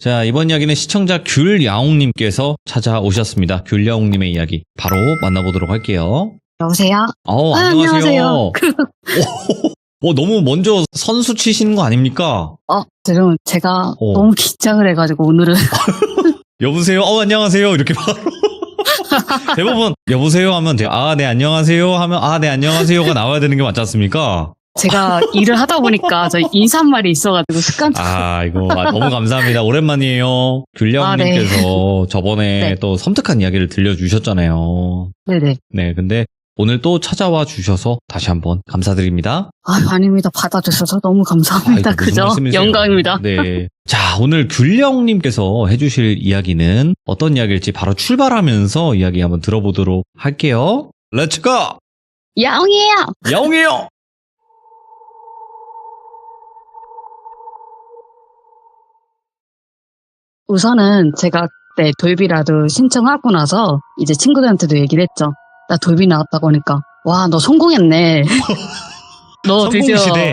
자, 이번 이야기는 시청자 귤야옹님께서 찾아오셨습니다. 귤야옹님의 이야기 바로 만나보도록 할게요. 여보세요? 안녕하세요. 너무 먼저 선수 치시는 거 아닙니까? 지금 제가 너무 긴장을 해가지고 오늘은 여보세요? 안녕하세요. 이렇게 바로 대부분 여보세요 하면 돼요. 네, 안녕하세요 하면 네, 안녕하세요가 나와야 되는 게 맞지 않습니까? 제가 일을 하다 보니까 저 인사말이 있어가지고 습관적으로 너무 감사합니다. 오랜만이에요. 귤야옹님께서 저번에 네. 또 섬뜩한 이야기를 들려주셨잖아요. 네네. 네, 근데 오늘 또 찾아와 주셔서 다시 한번 감사드립니다. 아닙니다. 받아주셔서 너무 감사합니다. 무슨 그죠? 말씀이세요? 영광입니다. 네. 자, 오늘 귤야옹님께서 해주실 이야기는 어떤 이야기일지 바로 출발하면서 이야기 한번 들어보도록 할게요. 렛츠고! 야옹이에요! 야옹이요! 우선은 제가 그때 돌비라도 신청하고 나서 이제 친구들한테도 얘기를 했죠. 나 돌비 나왔다고 하니까 와, 너 성공했네. 너 드디어 성공시대.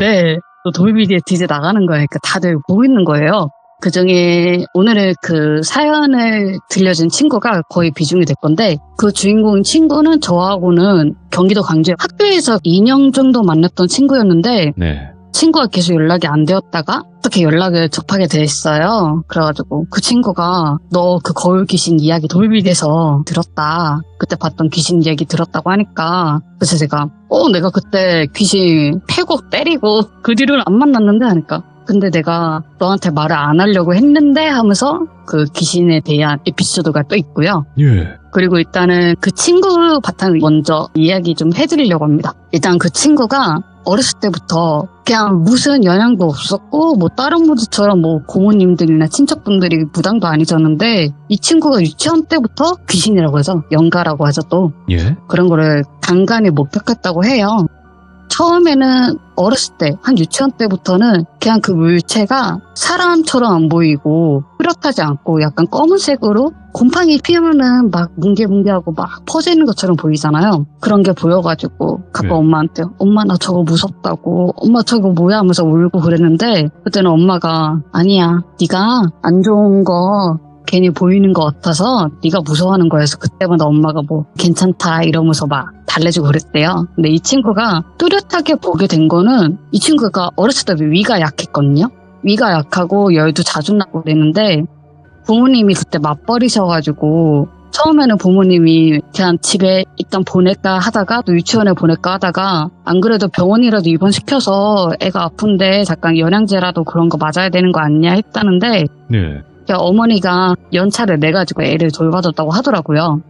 네, 너 돌비 드디어 나가는 거야. 그러니까 다들 보고 있는 거예요. 그중에 오늘의 그 사연을 들려준 친구가 거의 비중이 될 건데, 그 주인공 친구는 저하고는 경기도 광주에 학교에서 2년 정도 만났던 친구였는데, 네. 친구가 계속 연락이 안 되었다가 어떻게 연락을 접하게 됐어요. 그래가지고 그 친구가 너 그 거울 귀신 이야기 돌비에서 들었다. 그때 봤던 귀신 얘기 들었다고 하니까, 그래서 제가 내가 그때 귀신 패고 때리고 그 뒤로는 안 만났는데 하니까, 근데 내가 너한테 말을 안 하려고 했는데 하면서 그 귀신에 대한 에피소드가 또 있고요. 예. 그리고 일단은 그 친구 바탕을 먼저 이야기 좀 해드리려고 합니다. 일단 그 친구가 어렸을 때부터 그냥 무슨 영향도 없었고, 뭐 다른 분들처럼 뭐 고모님들이나 친척분들이 무당도 아니셨는데, 이 친구가 유치원 때부터 귀신이라고 해서 영가라고 하죠 또. 예. 그런 거를 간간히 목격했다고 해요. 처음에는 어렸을 때, 한 유치원 때부터는 그냥 그 물체가 사람처럼 안 보이고 뚜렷하지 않고 약간 검은색으로 곰팡이 피우면은 막 뭉게뭉게하고 막 퍼지는 것처럼 보이잖아요. 그런 게 보여가지고 가끔 엄마한테 엄마 나 저거 무섭다고, 엄마 저거 뭐야 하면서 울고 그랬는데, 그때는 엄마가 아니야, 네가 안 좋은 거 괜히 보이는 것 같아서 네가 무서워하는 거여서, 그때마다 엄마가 뭐 괜찮다 이러면서 막 달래주고 그랬대요. 근데 이 친구가 뚜렷하게 보게 된 거는, 이 친구가 어렸을 때 위가 약했거든요. 위가 약하고 열도 자주 나고 그랬는데, 부모님이 그때 맞벌이셔가지고 처음에는 부모님이 그냥 집에 일단 보낼까 하다가 또 유치원에 보낼까 하다가, 안 그래도 병원이라도 입원시켜서 애가 아픈데 잠깐 영양제라도 그런 거 맞아야 되는 거 아니냐 했다는데, 네. 어머니가 연차를 내가지고 애를 돌봐줬다고 하더라고요.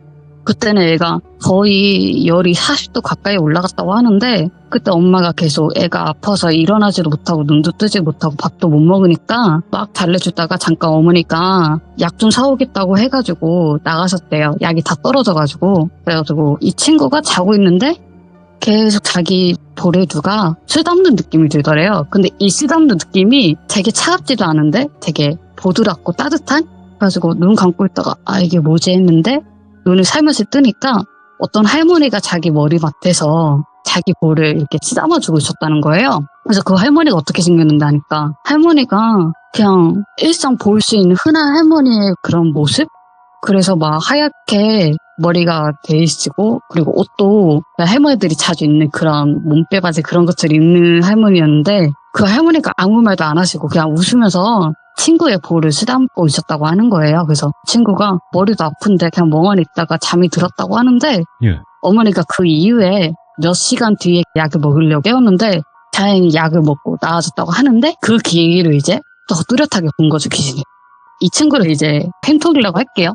그때는 애가 거의 열이 40도 가까이 올라갔다고 하는데, 그때 엄마가 계속 애가 아파서 일어나지도 못하고 눈도 뜨지 못하고 밥도 못 먹으니까 막 달래주다가 잠깐 어머니가 약 좀 사오겠다고 해가지고 나가셨대요. 약이 다 떨어져가지고. 그래가지고 이 친구가 자고 있는데 계속 자기 볼에 누가 쓰담는 느낌이 들더래요. 근데 이 쓰담는 느낌이 되게 차갑지도 않은데 되게 보드랍고 따뜻한? 그래가지고 눈 감고 있다가 이게 뭐지 했는데, 눈을 살며시 뜨니까 어떤 할머니가 자기 머리맡에서 자기 볼을 이렇게 쓰다마주고 있었다는 거예요. 그래서 그 할머니가 어떻게 생겼는데 하니까, 할머니가 그냥 일상 볼 수 있는 흔한 할머니의 그런 모습? 그래서 막 하얗게 머리가 돼 있고, 그리고 옷도 할머니들이 자주 입는 그런 몸빼바지 그런 것들이 입는 할머니였는데, 그 할머니가 아무 말도 안 하시고 그냥 웃으면서 친구의 볼을 쓰다듬고 있었다고 하는 거예요. 그래서 친구가 머리도 아픈데 그냥 멍하니 있다가 잠이 들었다고 하는데, 어머니가 그 이후에 몇 시간 뒤에 약을 먹으려고 깨웠는데 다행히 약을 먹고 나아졌다고 하는데, 그 기회를 이제 더 뚜렷하게 본 거죠, 귀신이. 이 친구를 이제 펜토리라고 할게요.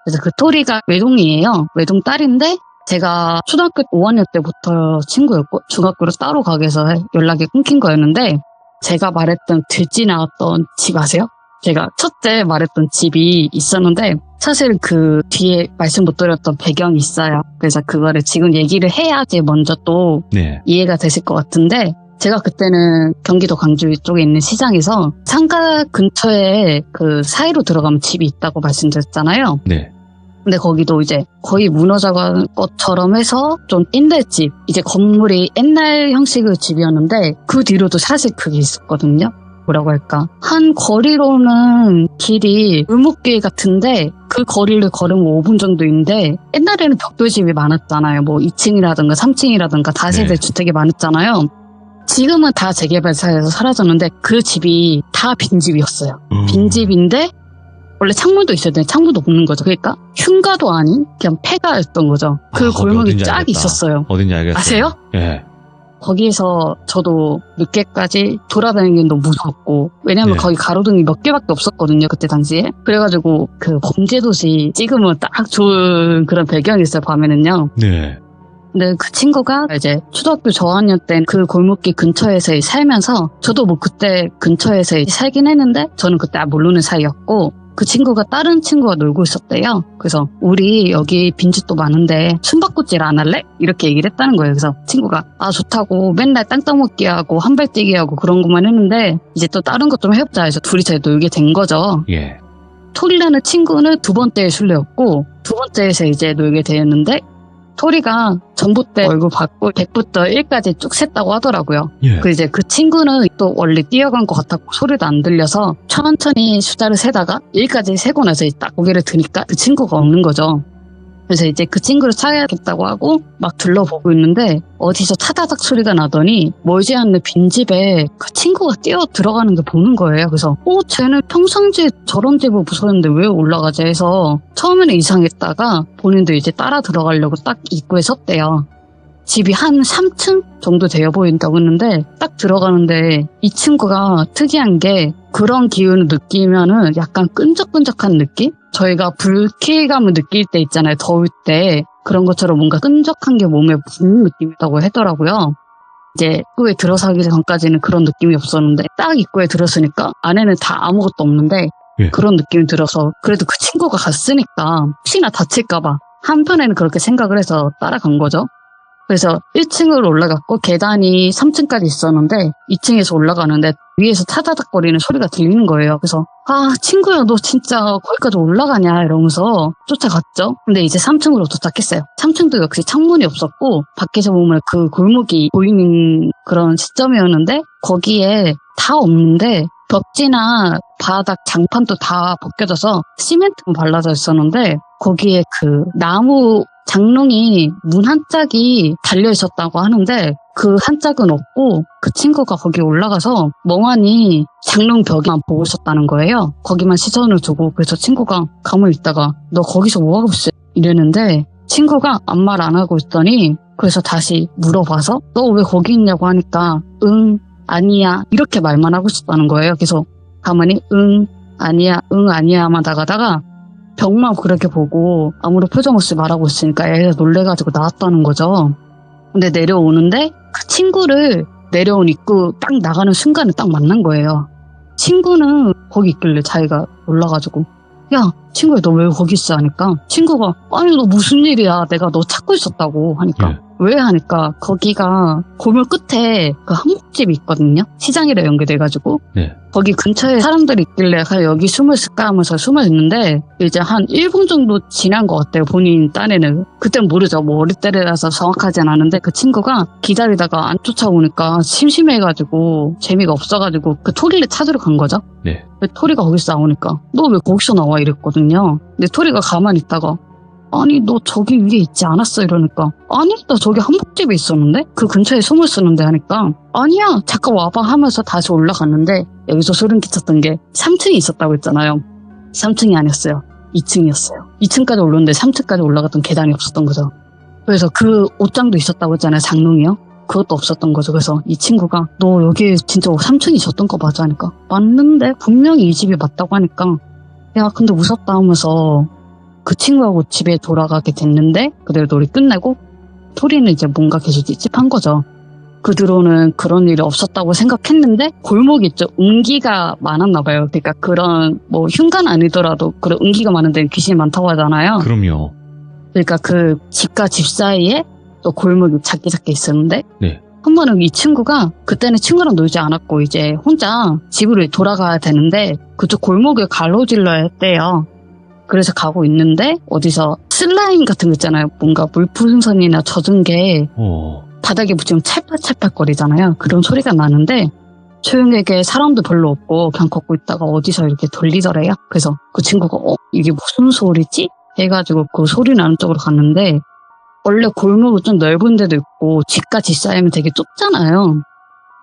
그래서 그 토리가 외동이에요. 외동 딸인데, 제가 초등학교 5학년 때부터 친구였고 중학교로 따로 가게 해서 연락이 끊긴 거였는데, 제가 말했던 들쥐 나왔던 집 아세요? 제가 첫째 말했던 집이 있었는데, 사실 그 뒤에 말씀 못 드렸던 배경이 있어요. 그래서 그거를 지금 얘기를 해야지 먼저 또 이해가 되실 것 같은데, 제가 그때는 경기도 광주 쪽에 있는 시장에서 상가 근처에 그 사이로 들어가면 집이 있다고 말씀드렸잖아요. 네. 근데 거기도 이제 거의 무너져간 것처럼 해서 좀 옛날집, 이제 건물이 옛날 형식의 집이었는데 그 뒤로도 사실 그게 있었거든요. 뭐라고 할까? 한 거리로는 길이 골목길 같은데 그 거리를 걸으면 5분 정도인데 옛날에는 벽돌집이 많았잖아요. 뭐 2층이라든가 3층이라든가 다세대 네. 주택이 많았잖아요. 지금은 다 재개발사에서 사라졌는데 그 집이 다 빈집이었어요. 빈집인데 원래 창문도 있어야 되는데 창문도 없는 거죠. 그러니까 흉가도 아닌 그냥 폐가였던 거죠. 그 거기 골목이 어딘지 쫙 알겠다. 있었어요. 어딘지 알겠어요. 아세요? 예. 거기에서 저도 늦게까지 돌아다니긴 너무 무서웠고 왜냐면 네. 거기 가로등이 몇 개밖에 없었거든요 그때 당시에. 그래가지고 그 범죄도시 찍으면 딱 좋은 그런 배경이 있어요 밤에는요. 네. 근데 그 친구가 이제 초등학교 저학년 때 그 골목길 근처에서 살면서 저도 뭐 그때 근처에서 살긴 했는데 저는 그때 모르는 사이였고 그 친구가 다른 친구가 놀고 있었대요. 그래서 우리 여기 빈집도 많은데 숨바꼭질 안 할래? 이렇게 얘기를 했다는 거예요. 그래서 친구가 좋다고 맨날 땅 따먹기 하고 한발뛰기 하고 그런 것만 했는데 이제 또 다른 것 좀 해보자 해서 둘이 잘 놀게 된 거죠. 예. 토리라는 친구는 두 번째의 술래였고 두 번째에서 이제 놀게 되었는데 토리가 전봇대 얼굴 받고 100부터 1까지 쭉 셌다고 하더라고요. 예. 그 이제 그 친구는 또 원래 뛰어간 것 같았고 소리도 안 들려서 천천히 숫자를 세다가 1까지 세고 나서 딱 고개를 드니까 그 친구가 없는 거죠. 그래서 이제 그 친구를 찾아야겠다고 하고 막 둘러보고 있는데 어디서 타다닥 소리가 나더니 멀지 않는 빈집에 그 친구가 뛰어 들어가는 게 보는 거예요. 그래서 쟤는 평상시에 저런 집을 무서웠는데 왜 올라가지 해서 처음에는 이상했다가 본인도 이제 따라 들어가려고 딱 입구에 섰대요. 집이 한 3층 정도 되어 보인다고 했는데 딱 들어가는데 이 친구가 특이한 게 그런 기운을 느끼면은 약간 끈적끈적한 느낌? 저희가 불쾌감을 느낄 때 있잖아요. 더울 때 그런 것처럼 뭔가 끈적한 게 몸에 묻는 느낌이라고 하더라고요. 이제 입구에 들어서기 전까지는 그런 느낌이 없었는데 딱 입구에 들었으니까 안에는 다 아무것도 없는데 예. 그런 느낌이 들어서 그래도 그 친구가 갔으니까 혹시나 다칠까봐 한편에는 그렇게 생각을 해서 따라간 거죠. 그래서 1층으로 올라갔고 계단이 3층까지 있었는데 2층에서 올라가는데 위에서 타다닥거리는 소리가 들리는 거예요. 그래서 친구야 너 진짜 거기까지 올라가냐 이러면서 쫓아갔죠. 근데 이제 3층으로 도착했어요. 3층도 역시 창문이 없었고 밖에서 보면 그 골목이 보이는 그런 시점이었는데 거기에 다 없는데 벽지나 바닥 장판도 다 벗겨져서 시멘트만 발라져 있었는데 거기에 그 나무 장롱이 문 한 짝이 달려 있었다고 하는데 그 한 짝은 없고 그 친구가 거기 올라가서 멍하니 장롱 벽만 보고 있었다는 거예요. 거기만 시선을 두고. 그래서 친구가 가만히 있다가 너 거기서 뭐하고 있어? 이랬는데 친구가 아무 말 안 하고 있더니 그래서 다시 물어봐서 너 왜 거기 있냐고 하니까 응 아니야 이렇게 말만 하고 있었다는 거예요. 그래서 가만히 응 아니야 응 아니야만 나가다가 벽만 그렇게 보고 아무런 표정 없이 말하고 있으니까 애가 놀래가지고 나왔다는 거죠. 근데 내려오는데 그 친구를 내려온 입구 딱 나가는 순간에 딱 만난 거예요. 친구는 거기 있길래 자기가 놀라가지고 야 친구야 너 왜 거기 있어 하니까 친구가 아니 너 무슨 일이야 내가 너 찾고 있었다고 하니까 예. 왜 하니까 거기가 골목 끝에 그 한복집이 있거든요. 시장이랑 연계돼가지고 네. 거기 근처에 사람들이 있길래 여기 숨을 쓸까 하면서 숨어 있는데 이제 한 1분 정도 지난 것 같아요. 본인 딴에는. 그땐 모르죠. 뭐 어릴 때라서 정확하진 않은데 그 친구가 기다리다가 안 쫓아오니까 심심해가지고 재미가 없어가지고 그 토리를 찾으러 간 거죠. 네. 토리가 거기서 나오니까 너 왜 거기서 나와 이랬거든요. 근데 토리가 가만히 있다가 아니 너 저기 위에 있지 않았어 이러니까 아니 나 저기 한복집에 있었는데 그 근처에 숨을 쓰는데 하니까 아니야 잠깐 와봐 하면서 다시 올라갔는데 여기서 소름 끼쳤던 게 3층이 있었다고 했잖아요. 3층이 아니었어요. 2층이었어요. 2층까지 올랐는데 3층까지 올라갔던 계단이 없었던 거죠. 그래서 그 옷장도 있었다고 했잖아요. 장롱이요. 그것도 없었던 거죠. 그래서 이 친구가 너 여기 진짜 3층이 있었던 거 맞아 하니까 맞는데 분명히 이 집이 맞다고 하니까 야 근데 무섭다 하면서 그 친구하고 집에 돌아가게 됐는데 그대로 놀이 끝내고 토리는 이제 뭔가 계속 찝찝한 거죠. 그 뒤로는 그런 일이 없었다고 생각했는데 골목 있죠. 운기가 많았나 봐요. 그러니까 그런 뭐 흉가는 아니더라도 그런 운기가 많은 데는 귀신이 많다고 하잖아요. 그럼요. 그러니까 그 집과 집 사이에 또 골목이 작게 있었는데 네. 한 번은 이 친구가 그때는 친구랑 놀지 않았고 이제 혼자 집으로 돌아가야 되는데 그쪽 골목을 가로질러야 했대요. 그래서 가고 있는데 어디서 슬라임 같은 거 있잖아요. 뭔가 물풍선이나 젖은 게 바닥에 묻히면 찰칵찰칵거리잖아요. 그런 소리가 나는데 조용하게 사람도 별로 없고 그냥 걷고 있다가 어디서 이렇게 들리더래요. 그래서 그 친구가 이게 무슨 소리지? 해가지고 그 소리 나는 쪽으로 갔는데 원래 골목은 좀 넓은 데도 있고 집까지 쌓이면 되게 좁잖아요.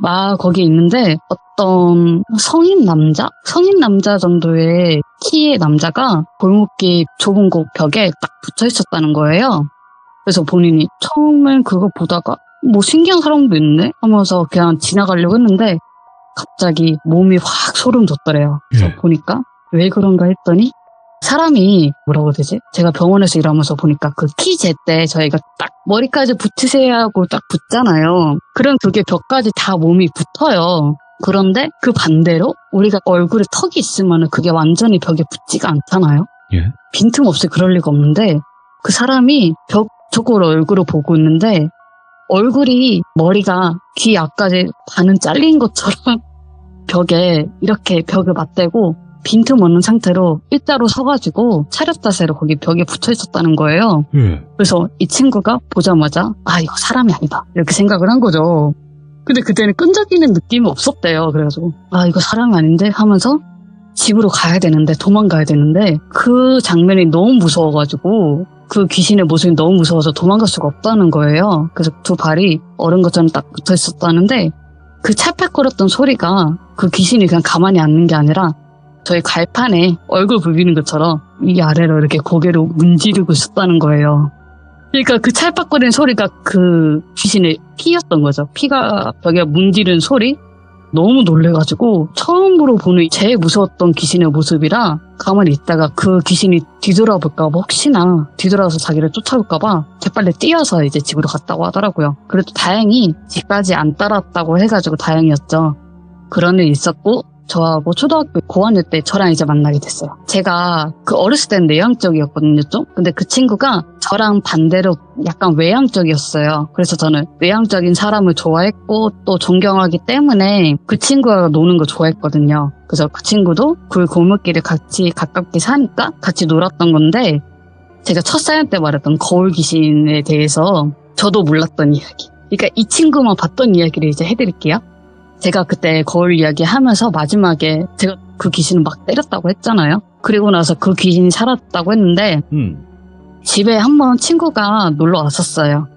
막 거기 있는데 어떤 성인 남자 정도의 키의 남자가 골목길 좁은 곳 벽에 딱 붙어 있었다는 거예요. 그래서 본인이 처음엔 그거 보다가 뭐 신기한 사람도 있네 하면서 그냥 지나가려고 했는데 갑자기 몸이 확 소름 돋더래요. 그래서 보니까 왜 그런가 했더니 사람이 뭐라고 해야 되지? 제가 병원에서 일하면서 보니까 그 키 잴 때 저희가 딱 머리까지 붙으세요 하고 딱 붙잖아요. 그럼 그게 벽까지 다 몸이 붙어요. 그런데 그 반대로 우리가 얼굴에 턱이 있으면 그게 완전히 벽에 붙지가 않잖아요. 예. 빈틈없이 그럴 리가 없는데 그 사람이 벽 쪽으로 얼굴을 보고 있는데 얼굴이 머리가 귀 앞까지 반은 잘린 것처럼 벽에 이렇게 벽을 맞대고 빈틈 없는 상태로 일자로 서가지고 차렷 자세로 거기 벽에 붙어 있었다는 거예요. 그래서 이 친구가 보자마자 이거 사람이 아니다 이렇게 생각을 한 거죠. 근데 그때는 끈적이는 느낌이 없었대요. 그래가지고 이거 사람이 아닌데 하면서 집으로 가야 되는데 도망가야 되는데 그 장면이 너무 무서워가지고 그 귀신의 모습이 너무 무서워서 도망갈 수가 없다는 거예요. 그래서 두 발이 얼은 것처럼 딱 붙어 있었다는데 그 찰칵거렸던 소리가 그 귀신이 그냥 가만히 앉는 게 아니라 저희 갈판에 얼굴 부비는 것처럼 이 아래로 이렇게 고개를 문지르고 있었다는 거예요. 그러니까 그 찰칵거리는 소리가 그 귀신의 피였던 거죠. 피가 벽에 문지르는 소리? 너무 놀래가지고 처음으로 보는 제일 무서웠던 귀신의 모습이라 가만히 있다가 그 귀신이 뒤돌아볼까봐 혹시나 뒤돌아서 자기를 쫓아올까봐 재빨리 뛰어서 이제 집으로 갔다고 하더라고요. 그래도 다행히 집까지 안 따랐다고 해가지고 다행이었죠. 그런 일이 있었고 저하고 초등학교 고학년 때 저랑 이제 만나게 됐어요. 제가 그 어렸을 때는 내향적이었거든요, 좀. 근데 그 친구가 저랑 반대로 약간 외향적이었어요. 그래서 저는 외향적인 사람을 좋아했고 또 존경하기 때문에 그 친구가 노는 거 좋아했거든요. 그래서 그 친구도 그 골목길에 같이 가깝게 사니까 같이 놀았던 건데 제가 첫 사연 때 말했던 거울 귀신에 대해서 저도 몰랐던 이야기. 그러니까 이 친구만 봤던 이야기를 이제 해드릴게요. 제가 그때 거울 이야기 하면서 마지막에 제가 그 귀신을 막 때렸다고 했잖아요. 그리고 나서 그 귀신이 사라졌다고 했는데 집에 한번 친구가 놀러 왔었어요.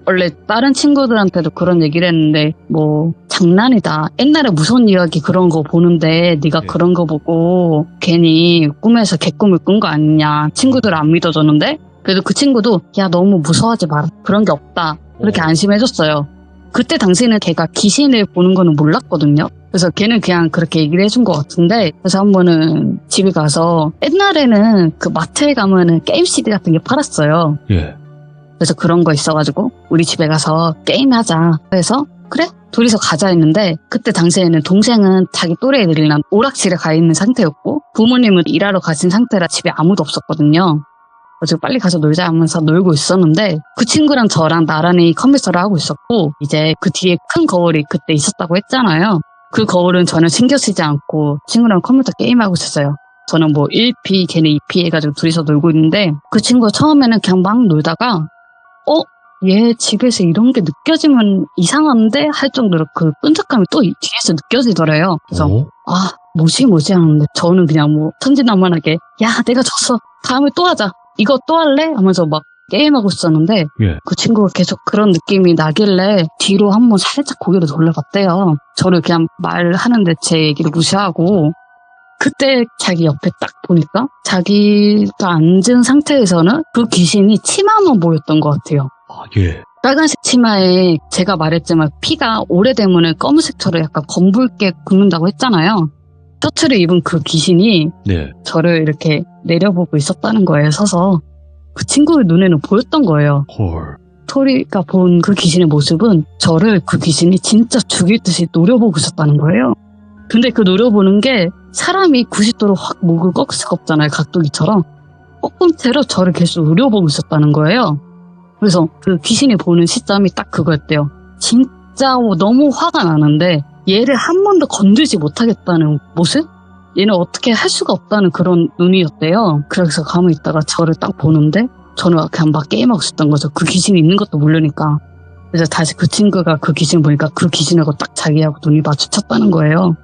원래 다른 친구들한테도 그런 얘기를 했는데 뭐 장난이다. 옛날에 무서운 이야기 그런 거 보는데 네가 그런 거 보고 괜히 꿈에서 개꿈을 꾼 거 아니냐. 친구들 안 믿어줬는데 그래도 그 친구도 야 너무 무서워하지 마라. 그런 게 없다. 그렇게 안심해줬어요. 그때 당시에는 걔가 귀신을 보는 거는 몰랐거든요. 그래서 걔는 그냥 그렇게 얘기를 해준 것 같은데 그래서 한 번은 집에 가서 옛날에는 그 마트에 가면은 게임 CD 같은 게 팔았어요. 예. 그래서 그런 거 있어가지고 우리 집에 가서 게임하자. 그래서 그래? 둘이서 가자 했는데 그때 당시에는 동생은 자기 또래 애들이랑 오락실에 가 있는 상태였고 부모님은 일하러 가신 상태라 집에 아무도 없었거든요. 그래서 빨리 가서 놀자 하면서 놀고 있었는데 그 친구랑 저랑 나란히 컴퓨터를 하고 있었고 이제 그 뒤에 큰 거울이 그때 있었다고 했잖아요. 그 거울은 전혀 신경 쓰지 않고 친구랑 컴퓨터 게임하고 있었어요. 저는 뭐 1P 걔네 2P 해가지고 둘이서 놀고 있는데 그 친구가 처음에는 그냥 막 놀다가 얘 집에서 이런 게 느껴지면 이상한데 할 정도로 그 끈적함이 또 뒤에서 느껴지더래요. 그래서 뭐지 하는데 저는 그냥 뭐 천진난만하게 야 내가 졌어 다음에 또 하자 이거 또 할래? 하면서 막 게임하고 있었는데 그 친구가 계속 그런 느낌이 나길래 뒤로 한번 살짝 고개를 돌려봤대요. 저를 그냥 말하는데 제 얘기를 무시하고 그때 자기 옆에 딱 보니까 자기가 앉은 상태에서는 그 귀신이 치마만 보였던 것 같아요. 예. 빨간색 치마에 제가 말했지만 피가 오래되면 검은색처럼 약간 검붉게 굽는다고 했잖아요. 셔츠를 입은 그 귀신이 저를 이렇게 내려보고 있었다는 거예요. 서서 그 친구의 눈에는 보였던 거예요. 헐. 토리가 본 그 귀신의 모습은 저를 그 귀신이 진짜 죽일 듯이 노려보고 있었다는 거예요. 근데 그 노려보는 게 사람이 90도로 확 목을 꺾을 수가 없잖아요. 각도기처럼. 꺾은 채로 저를 계속 노려보고 있었다는 거예요. 그래서 그 귀신이 보는 시점이 딱 그거였대요. 진짜 너무 화가 나는데 얘를 한 번도 건들지 못하겠다는 모습? 얘는 어떻게 할 수가 없다는 그런 눈이었대요. 그래서 가만히 있다가 저를 딱 보는데 저는 그냥 막 게임하고 있었던 거죠. 그 귀신이 있는 것도 모르니까. 그래서 다시 그 친구가 그 귀신 보니까 그 귀신하고 딱 자기하고 눈이 마주쳤다는 거예요.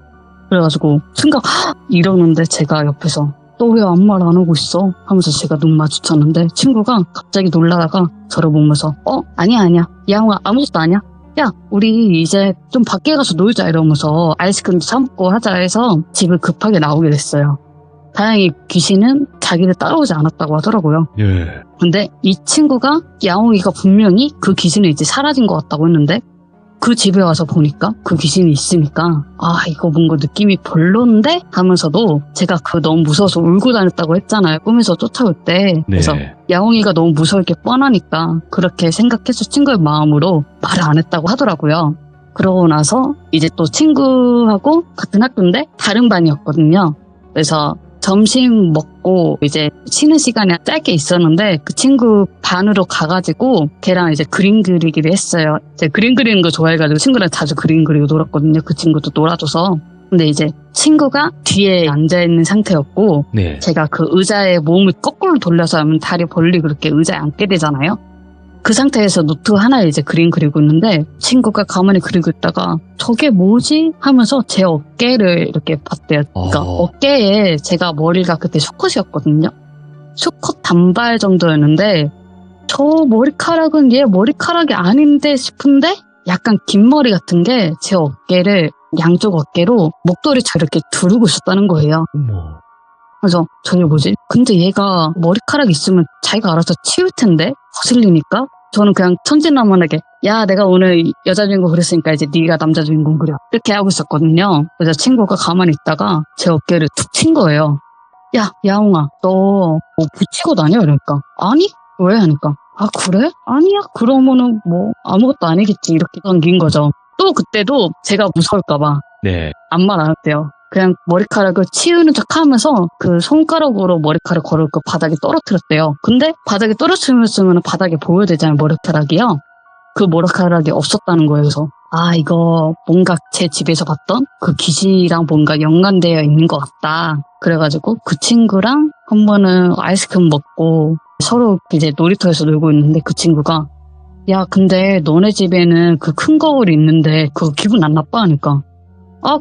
그래가지고 순간 이러는데 제가 옆에서 너 왜 아무 말 안 하고 있어? 하면서 제가 눈 마주쳤는데 친구가 갑자기 놀라다가 저를 보면서 아니야 야옹아 아무것도 아니야. 야 우리 이제 좀 밖에 가서 놀자 이러면서 아이스크림도 사 먹고 하자 해서 집을 급하게 나오게 됐어요. 다행히 귀신은 자기를 따라오지 않았다고 하더라고요. 예. 근데 이 친구가 야옹이가 분명히 그 귀신이 이제 사라진 것 같다고 했는데 그 집에 와서 보니까 그 귀신이 있으니까 이거 뭔가 느낌이 별론데 하면서도 제가 너무 무서워서 울고 다녔다고 했잖아요. 꿈에서 쫓아올 때. 그래서 네. 야옹이가 너무 무서울 게 뻔하니까 그렇게 생각해서 친구의 마음으로 말을 안 했다고 하더라고요. 그러고 나서 이제 또 친구하고 같은 학교인데 다른 반이었거든요. 그래서 점심 먹고 이제 쉬는 시간이 짧게 있었는데 그 친구 반으로 가가지고 걔랑 이제 그림 그리기를 했어요. 제가 그림 그리는 거 좋아해가지고 친구랑 자주 그림 그리고 놀았거든요. 그 친구도 놀아줘서. 근데 이제 친구가 뒤에 앉아있는 상태였고 네. 제가 그 의자에 몸을 거꾸로 돌려서 하면 다리 벌리고 그렇게 의자에 앉게 되잖아요. 그 상태에서 노트 하나에 이제 그림 그리고 있는데 친구가 가만히 그리고 있다가 저게 뭐지? 하면서 제 어깨를 이렇게 봤대요. 그러니까 어깨에 제가 머리가 그때 수컷이었거든요. 수컷 단발 정도였는데 저 머리카락은 얘 머리카락이 아닌데 싶은데 약간 긴 머리 같은 게 제 어깨를 양쪽 어깨로 목도리처럼 이렇게 두르고 있었다는 거예요. 그래서 저게 뭐지? 근데 얘가 머리카락 있으면 자기가 알아서 치울 텐데 거슬리니까 저는 그냥 천진난만하게 야 내가 오늘 여자 주인공 그렸으니까 이제 네가 남자 주인공 그려 이렇게 하고 있었거든요. 그래서 친구가 가만히 있다가 제 어깨를 툭 친 거예요. 야 야옹아 너 뭐 붙이고 다녀? 이러니까 아니 왜? 하니까 그래? 아니야 그러면은 뭐 아무것도 아니겠지 이렇게 넘긴 거죠. 또 그때도 제가 무서울까봐 네. 아무 말 안 했대요. 그냥 머리카락을 치우는 척 하면서 그 손가락으로 머리카락 걸을 거 바닥에 떨어뜨렸대요. 근데 바닥에 떨어뜨렸으면 바닥에 보여야 되잖아요, 머리카락이요. 그 머리카락이 없었다는 거예요. 그래서 이거 뭔가 제 집에서 봤던 그 귀신이랑 뭔가 연관되어 있는 것 같다. 그래가지고 그 친구랑 한 번은 아이스크림 먹고 서로 이제 놀이터에서 놀고 있는데 그 친구가 야 근데 너네 집에는 그 큰 거울이 있는데 그거 기분 안 나빠? 하니까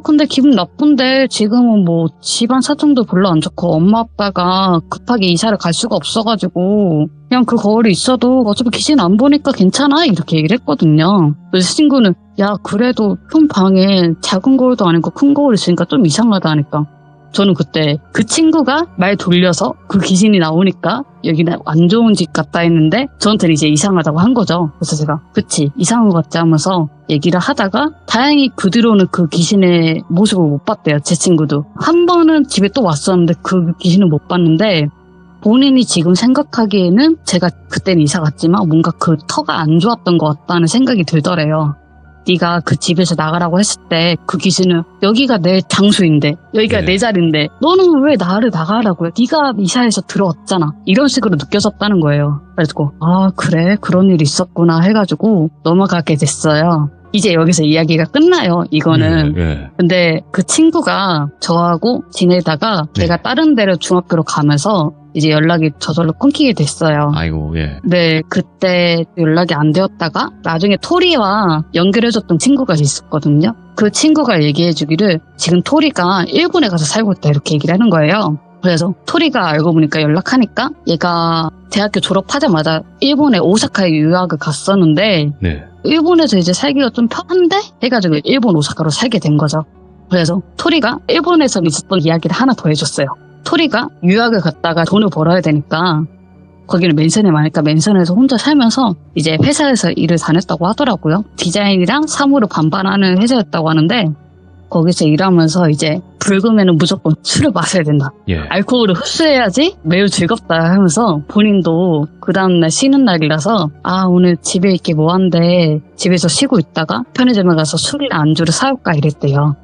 근데 기분 나쁜데 지금은 뭐 집안 사정도 별로 안 좋고 엄마 아빠가 급하게 이사를 갈 수가 없어가지고 그냥 그 거울이 있어도 어차피 귀신 안 보니까 괜찮아 이렇게 얘기를 했거든요. 그래서 친구는 야 그래도 큰 방에 작은 거울도 아니고 큰 거울 있으니까 좀 이상하다 하니까 저는 그때 그 친구가 말 돌려서 그 귀신이 나오니까 여기는 안 좋은 집 같다 했는데 저한테는 이제 이상하다고 한 거죠. 그래서 제가 그치 이상한 것 같지 하면서 얘기를 하다가 다행히 그 뒤로는 그 귀신의 모습을 못 봤대요. 제 친구도. 한 번은 집에 또 왔었는데 그 귀신을 못 봤는데 본인이 지금 생각하기에는 제가 그때는 이사 갔지만 뭔가 그 터가 안 좋았던 것 같다는 생각이 들더래요. 네가 그 집에서 나가라고 했을 때 그 귀신은 여기가 내 장소인데 여기가 네. 내 자리인데 너는 왜 나를 나가라고 해? 네가 이사해서 들어왔잖아. 이런 식으로 느껴졌다는 거예요. 그래서 그래 그런 일이 있었구나 해가지고 넘어가게 됐어요. 이제 여기서 이야기가 끝나요. 이거는. 네. 근데 그 친구가 저하고 지내다가 걔가 다른 데로 중학교로 가면서 이제 연락이 저절로 끊기게 됐어요. 아이고, 예. 네, 그때 연락이 안 되었다가 나중에 토리와 연결해줬던 친구가 있었거든요. 그 친구가 얘기해주기를 지금 토리가 일본에 가서 살고 있다 이렇게 얘기를 하는 거예요. 그래서 토리가 알고 보니까 연락하니까 얘가 대학교 졸업하자마자 일본의 오사카에 유학을 갔었는데 네. 일본에서 이제 살기가 좀 편한데 해가지고 일본 오사카로 살게 된 거죠. 그래서 토리가 일본에서 있었던 이야기를 하나 더 해줬어요. 토리가 유학을 갔다가 돈을 벌어야 되니까 거기는 맨션에 많으니까 맨션에서 혼자 살면서 이제 회사에서 일을 다녔다고 하더라고요. 디자인이랑 사무를 반반하는 회사였다고 하는데 거기서 일하면서 이제 불금에는 무조건 술을 마셔야 된다. 예. 알코올을 흡수해야지 매우 즐겁다 하면서 본인도 그 다음날 쉬는 날이라서 오늘 집에 있기 뭐한데 집에서 쉬고 있다가 편의점에 가서 술이랑 안주를 사올까 이랬대요.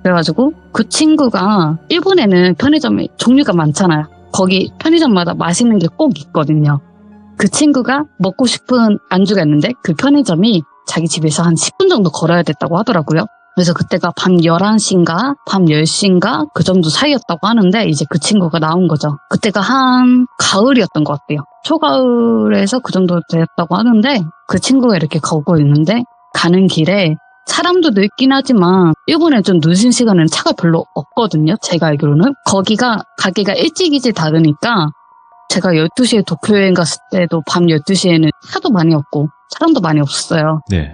그래가지고 그 친구가 일본에는 편의점에 종류가 많잖아요. 거기 편의점마다 맛있는 게 꼭 있거든요. 그 친구가 먹고 싶은 안주가 있는데 그 편의점이 자기 집에서 한 10분 정도 걸어야 됐다고 하더라고요. 그래서 그때가 밤 11시인가 밤 10시인가 그 정도 사이였다고 하는데 이제 그 친구가 나온 거죠. 그때가 한 가을이었던 것 같아요. 초가을에서 그 정도 되었다고 하는데 그 친구가 이렇게 걷고 있는데 가는 길에 사람도 늦긴 하지만 일본에 좀 늦은 시간에는 차가 별로 없거든요. 제가 알기로는. 거기가 가게가 일찍 닫으니까 제가 12시에 도쿄 여행 갔을 때도 밤 12시에는 차도 많이 없고 사람도 많이 없었어요. 네.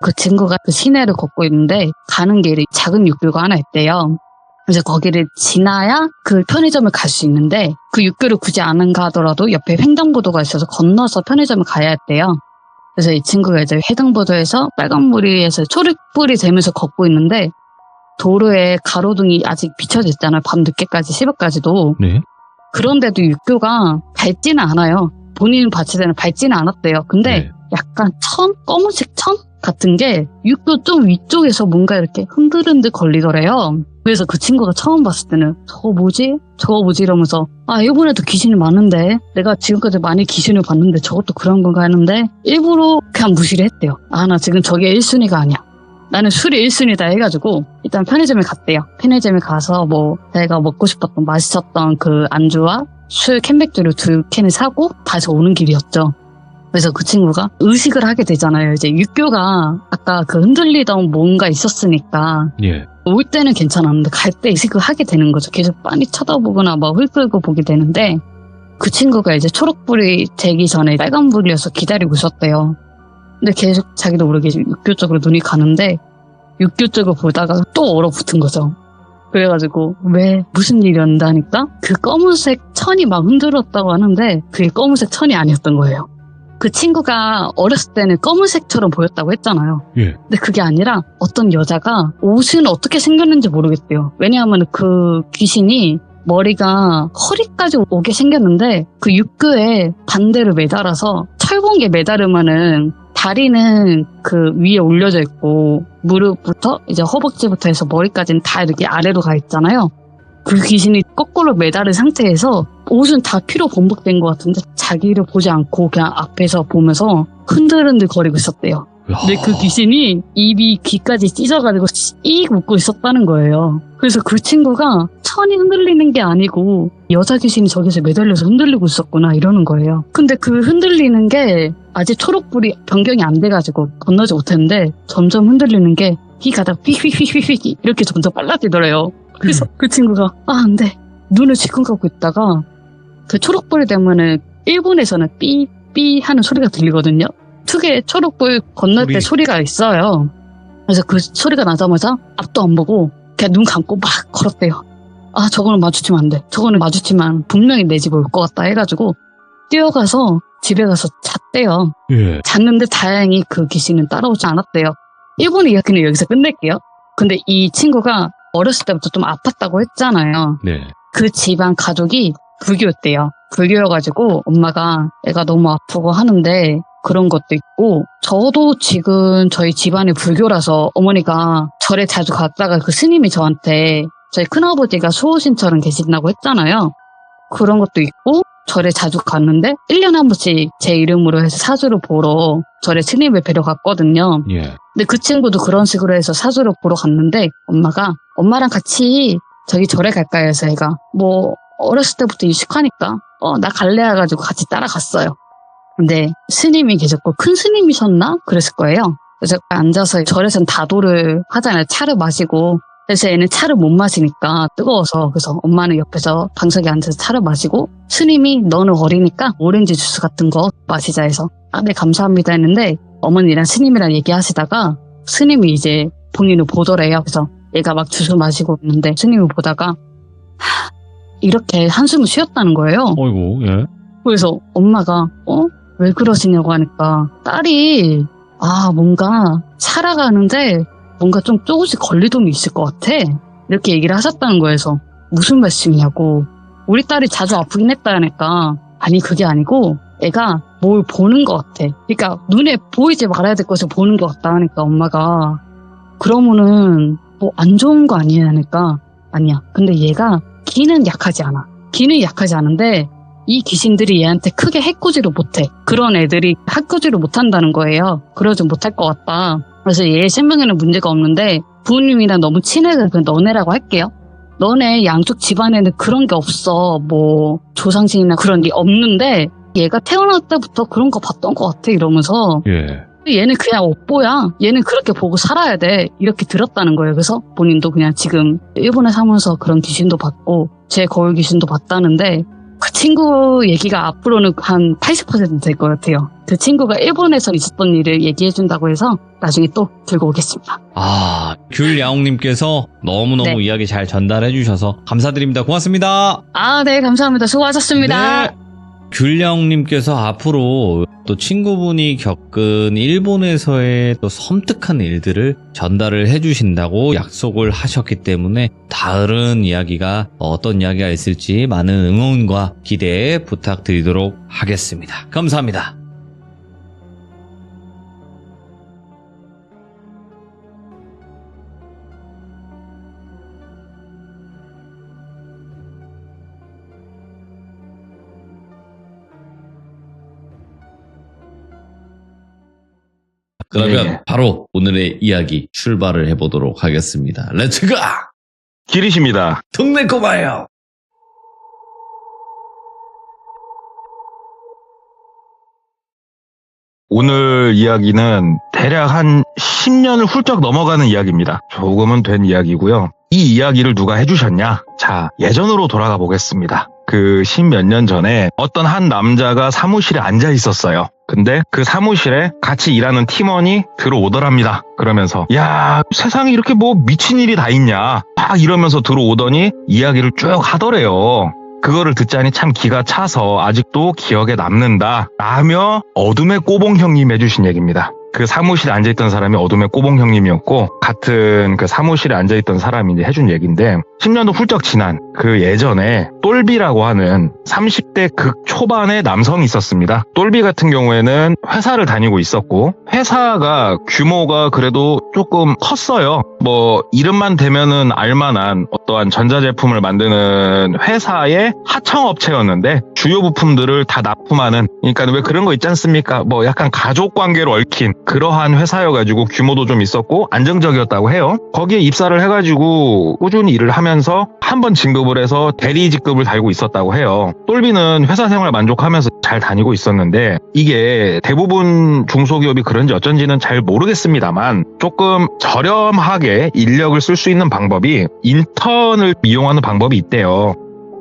그 친구가 그 시내를 걷고 있는데 가는 길에 작은 육교가 하나 있대요. 그래서 거기를 지나야 그 편의점을 갈 수 있는데 그 육교를 굳이 안 가더라도 옆에 횡단보도가 있어서 건너서 편의점을 가야 했대요. 그래서 이 친구가 이제 횡단보도에서 빨간불이에서 초록불이 되면서 걷고 있는데 도로에 가로등이 아직 비춰져 있잖아요. 밤 늦게까지 새벽까지도. 네. 그런데도 육교가 밝지는 않아요. 본인 봤을 때는 밝지는 않았대요. 근데 네. 약간 검은색 천 같은 게 육교 좀 위쪽에서 뭔가 이렇게 흔들흔들 걸리더래요. 그래서 그 친구가 처음 봤을 때는 저거 뭐지 이러면서 일본에도 귀신이 많은데 내가 지금까지 많이 귀신을 봤는데 저것도 그런 건가 하는데 일부러 그냥 무시를 했대요. 나 지금 저게 1순위가 아니야. 나는 술이 1순위다 해가지고 일단 편의점에 갔대요. 편의점에 가서 뭐 내가 먹고 싶었던 맛있었던 그 안주와 술 캔맥주를 2캔을 사고 다시 오는 길이었죠. 그래서 그 친구가 의식을 하게 되잖아요. 이제 육교가 아까 그 흔들리던 뭔가 있었으니까 예. 올 때는 괜찮았는데 갈 때 의식을 하게 되는 거죠. 계속 빤히 쳐다보거나 막 흘끌고 보게 되는데 그 친구가 이제 초록불이 되기 전에 빨간불이어서 기다리고 있었대요. 근데 계속 자기도 모르게 육교 쪽으로 눈이 가는데 육교 쪽을 보다가 또 얼어붙은 거죠. 그래가지고 왜 무슨 일이었는데 하니까 그 검은색 천이 막 흔들었다고 하는데 그게 검은색 천이 아니었던 거예요. 그 친구가 어렸을 때는 검은색처럼 보였다고 했잖아요. 예. 근데 그게 아니라 어떤 여자가 옷은 어떻게 생겼는지 모르겠대요. 왜냐하면 그 귀신이 머리가 허리까지 오게 생겼는데 그 육교에 반대로 매달아서 철봉에 매달으면은 다리는 그 위에 올려져 있고 무릎부터 이제 허벅지부터 해서 머리까지는 다 이렇게 아래로 가 있잖아요. 그 귀신이 거꾸로 매달은 상태에서 옷은 다 피로 범벅된 것 같은데 자기를 보지 않고 그냥 앞에서 보면서 흔들흔들 거리고 있었대요. 근데 그 귀신이 입이 귀까지 찢어가지고 씩 웃고 있었다는 거예요. 그래서 그 친구가 천이 흔들리는 게 아니고 여자 귀신이 저기서 매달려서 흔들리고 있었구나 이러는 거예요. 근데 그 흔들리는 게 아직 초록불이 변경이 안 돼가지고 건너지 못했는데 점점 흔들리는 게 휘 가다 휘휘휘휘휘 이렇게 점점 빨라지더래요. 그래서 그 친구가 안 돼. 눈을 지끈 감고 있다가 그 초록불이 되면은 일본에서는 삐삐 하는 소리가 들리거든요. 특유의 초록불 건널 때 소리가 있어요. 그래서 그 소리가 나자마자 앞도 안 보고 그냥 눈 감고 막 걸었대요. 저거는 마주치면 안 돼. 저거는 마주치면 분명히 내 집에 올 것 같다 해가지고 뛰어가서 집에 가서 잤대요. 예. 잤는데 다행히 그 귀신은 따라오지 않았대요. 일본 이야기는 여기서 끝낼게요. 근데 이 친구가 어렸을 때부터 좀 아팠다고 했잖아요. 네. 그 집안 가족이 불교였대요. 불교여가지고 엄마가 애가 너무 아프고 하는데 그런 것도 있고 저도 지금 저희 집안이 불교라서 어머니가 절에 자주 갔다가 그 스님이 저한테 저희 큰아버지가 수호신처럼 계신다고 했잖아요. 그런 것도 있고 절에 자주 갔는데 1년에 한 번씩 제 이름으로 해서 사주를 보러 절에 스님을 뵈러 갔거든요. 예. 근데 그 친구도 그런 식으로 해서 사주를 보러 갔는데 엄마가 엄마랑 같이 저기 절에 갈까 해서 애가 뭐 어렸을 때부터 익숙하니까 나 갈래 해가지고 같이 따라갔어요. 근데 스님이 계셨고 큰 스님이셨나? 그랬을 거예요. 그래서 앉아서 절에서는 다도를 하잖아요. 차를 마시고. 그래서 애는 차를 못 마시니까 뜨거워서 그래서 엄마는 옆에서 방석에 앉아서 차를 마시고 스님이 너는 어리니까 오렌지 주스 같은 거 마시자 해서 네 감사합니다 했는데 어머니랑 스님이랑 얘기하시다가 스님이 이제 본인을 보더래요. 그래서 얘가 막 주스 마시고 있는데 스님이 보다가 이렇게 한숨을 쉬었다는 거예요. 어이구, 예. 그래서 엄마가 왜 그러시냐고 하니까 딸이 뭔가 살아가는데 뭔가 좀 조금씩 걸리동이 있을 것 같아 이렇게 얘기를 하셨다는 거여서 무슨 말씀이냐고 우리 딸이 자주 아프긴 했다니까 아니 그게 아니고 애가 뭘 보는 것 같아. 그러니까 눈에 보이지 말아야 될 것을 보는 것 같다 하니까 엄마가 그러면은 뭐 안 좋은 거 아니야 하니까 아니야. 근데 얘가 기는 약하지 않아. 기는 약하지 않은데 이 귀신들이 얘한테 크게 해코지를 못해. 그런 애들이 해코지를 못한다는 거예요. 그러지 못할 것 같다. 그래서 얘 생명에는 문제가 없는데 부모님이랑 너무 친해서 그냥 너네라고 할게요. 너네 양쪽 집안에는 그런 게 없어. 뭐 조상신이나 그런 게 없는데 얘가 태어날 때부터 그런 거 봤던 것 같아 이러면서 예. 얘는 그냥 업보야. 얘는 그렇게 보고 살아야 돼. 이렇게 들었다는 거예요. 그래서 본인도 그냥 지금 일본에 사면서 그런 귀신도 봤고 제 거울 귀신도 봤다는데 그 친구 얘기가 앞으로는 한 80% 될 것 같아요. 그 친구가 일본에서 있었던 일을 얘기해준다고 해서 나중에 또 들고 오겠습니다. 아, 귤야옹님께서 너무너무 네. 이야기 잘 전달해 주셔서 감사드립니다. 고맙습니다. 아, 네, 감사합니다. 수고하셨습니다. 네. 귤야옹님께서 앞으로 또 친구분이 겪은 일본에서의 또 섬뜩한 일들을 전달을 해주신다고 약속을 하셨기 때문에 다른 이야기가 어떤 이야기가 있을지 많은 응원과 기대 부탁드리도록 하겠습니다. 감사합니다. 그러면 네. 바로 오늘의 이야기 출발을 해보도록 하겠습니다. 렛츠고! 길이십니다. 동네 꼬마예요. 오늘 이야기는 대략 한 10년을 훌쩍 넘어가는 이야기입니다. 조금은 된 이야기고요. 이 이야기를 누가 해주셨냐? 자, 예전으로 돌아가 보겠습니다. 그 10몇 년 전에 어떤 한 남자가 사무실에 앉아 있었어요. 근데 그 사무실에 같이 일하는 팀원이 들어오더랍니다. 그러면서 야, 세상에 이렇게 뭐 미친 일이 다 있냐? 막 이러면서 들어오더니 이야기를 쭉 하더래요. 그거를 듣자니 참 기가 차서 아직도 기억에 남는다 라며 어둠의 꼬봉 형님 해주신 얘기입니다. 그 사무실에 앉아있던 사람이 어둠의 꼬봉 형님이었고 같은 그 사무실에 앉아있던 사람이 이제 해준 얘기인데 10년도 훌쩍 지난 그 예전에 똘비라고 하는 30대 극초반의 남성이 있었습니다. 똘비 같은 경우에는 회사를 다니고 있었고 회사가 규모가 그래도 조금 컸어요. 뭐 이름만 대면은 알만한 어떠한 전자제품을 만드는 회사의 하청업체였는데 주요 부품들을 다 납품하는, 그러니까 왜 그런 거 있지 않습니까? 뭐 약간 가족 관계로 얽힌 그러한 회사여가지고 규모도 좀 있었고 안정적이었다고 해요. 거기에 입사를 해가지고 꾸준히 일을 하면서 한 번 진급을 해서 대리 직급을 달고 있었다고 해요. 똘비는 회사 생활 만족하면서 잘 다니고 있었는데 이게 대부분 중소기업이 그런지 어쩐지는 잘 모르겠습니다만 조금 저렴하게 인력을 쓸 수 있는 방법이 인턴을 이용하는 방법이 있대요.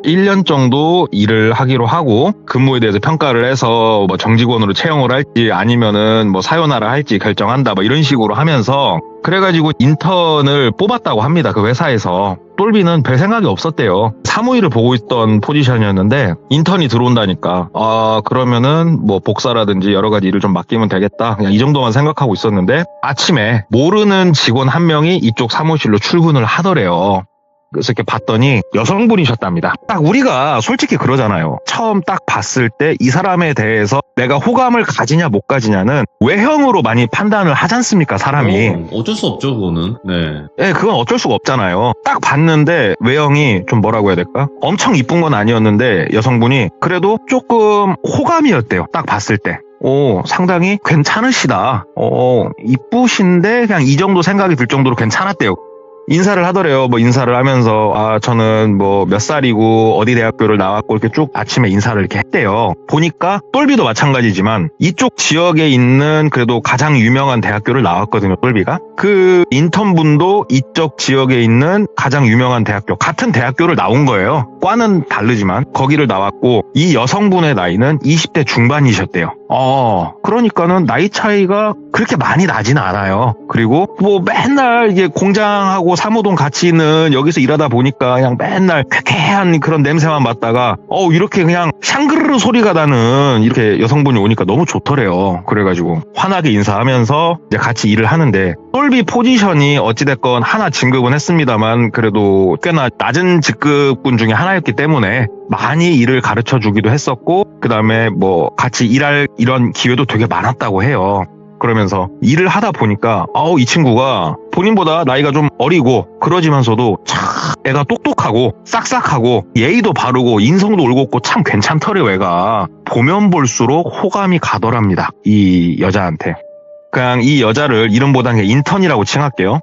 1년 정도 일을 하기로 하고 근무에 대해서 평가를 해서 뭐 정직원으로 채용을 할지 아니면은 뭐 사요나라 할지 결정한다 뭐 이런 식으로 하면서 그래가지고 인턴을 뽑았다고 합니다. 그 회사에서. 똘비는 별 생각이 없었대요. 사무일을 보고 있던 포지션이었는데 인턴이 들어온다니까 그러면은 뭐 복사라든지 여러 가지 일을 좀 맡기면 되겠다 그냥 이 정도만 생각하고 있었는데 아침에 모르는 직원 한 명이 이쪽 사무실로 출근을 하더래요. 그래서 이렇게 봤더니 여성분이셨답니다. 딱 우리가 솔직히 그러잖아요. 처음 딱 봤을 때 이 사람에 대해서 내가 호감을 가지냐 못 가지냐는 외형으로 많이 판단을 하지 않습니까, 사람이. 어쩔 수 없죠, 그거는. 네. 예, 그건 어쩔 수가 없잖아요. 딱 봤는데 외형이 좀 뭐라고 해야 될까? 엄청 이쁜 건 아니었는데 여성분이 그래도 조금 호감이었대요. 딱 봤을 때. 상당히 괜찮으시다. 이쁘신데 그냥 이 정도 생각이 들 정도로 괜찮았대요. 인사를 하더래요. 뭐 인사를 하면서 저는 뭐 몇 살이고 어디 대학교를 나왔고 이렇게 쭉 아침에 인사를 이렇게 했대요. 보니까 똘비도 마찬가지지만 이쪽 지역에 있는 그래도 가장 유명한 대학교를 나왔거든요. 똘비가. 그 인턴분도 이쪽 지역에 있는 가장 유명한 대학교, 같은 대학교를 나온 거예요. 과는 다르지만 거기를 나왔고 이 여성분의 나이는 20대 중반이셨대요. 그러니까는 나이 차이가 그렇게 많이 나진 않아요. 그리고 뭐 맨날 이게 공장하고 사무동 같이 있는 여기서 일하다 보니까 그냥 맨날 쾌쾌한 그런 냄새만 맡다가 이렇게 그냥 샹그르르 소리가 나는 이렇게 여성분이 오니까 너무 좋더래요. 그래가지고 환하게 인사하면서 이제 같이 일을 하는데 똘비 포지션이 어찌됐건 하나 진급은 했습니다만 그래도 꽤나 낮은 직급군 중에 하나였기 때문에 많이 일을 가르쳐 주기도 했었고 그 다음에 뭐 같이 일할 이런 기회도 되게 많았다고 해요. 그러면서 일을 하다 보니까 이 친구가 본인보다 나이가 좀 어리고 그러지만서도 참 애가 똑똑하고 싹싹하고 예의도 바르고 인성도 올곧고 참 괜찮더래요. 애가 보면 볼수록 호감이 가더랍니다. 이 여자한테. 그냥 이 여자를 이름보다는 인턴이라고 칭할게요.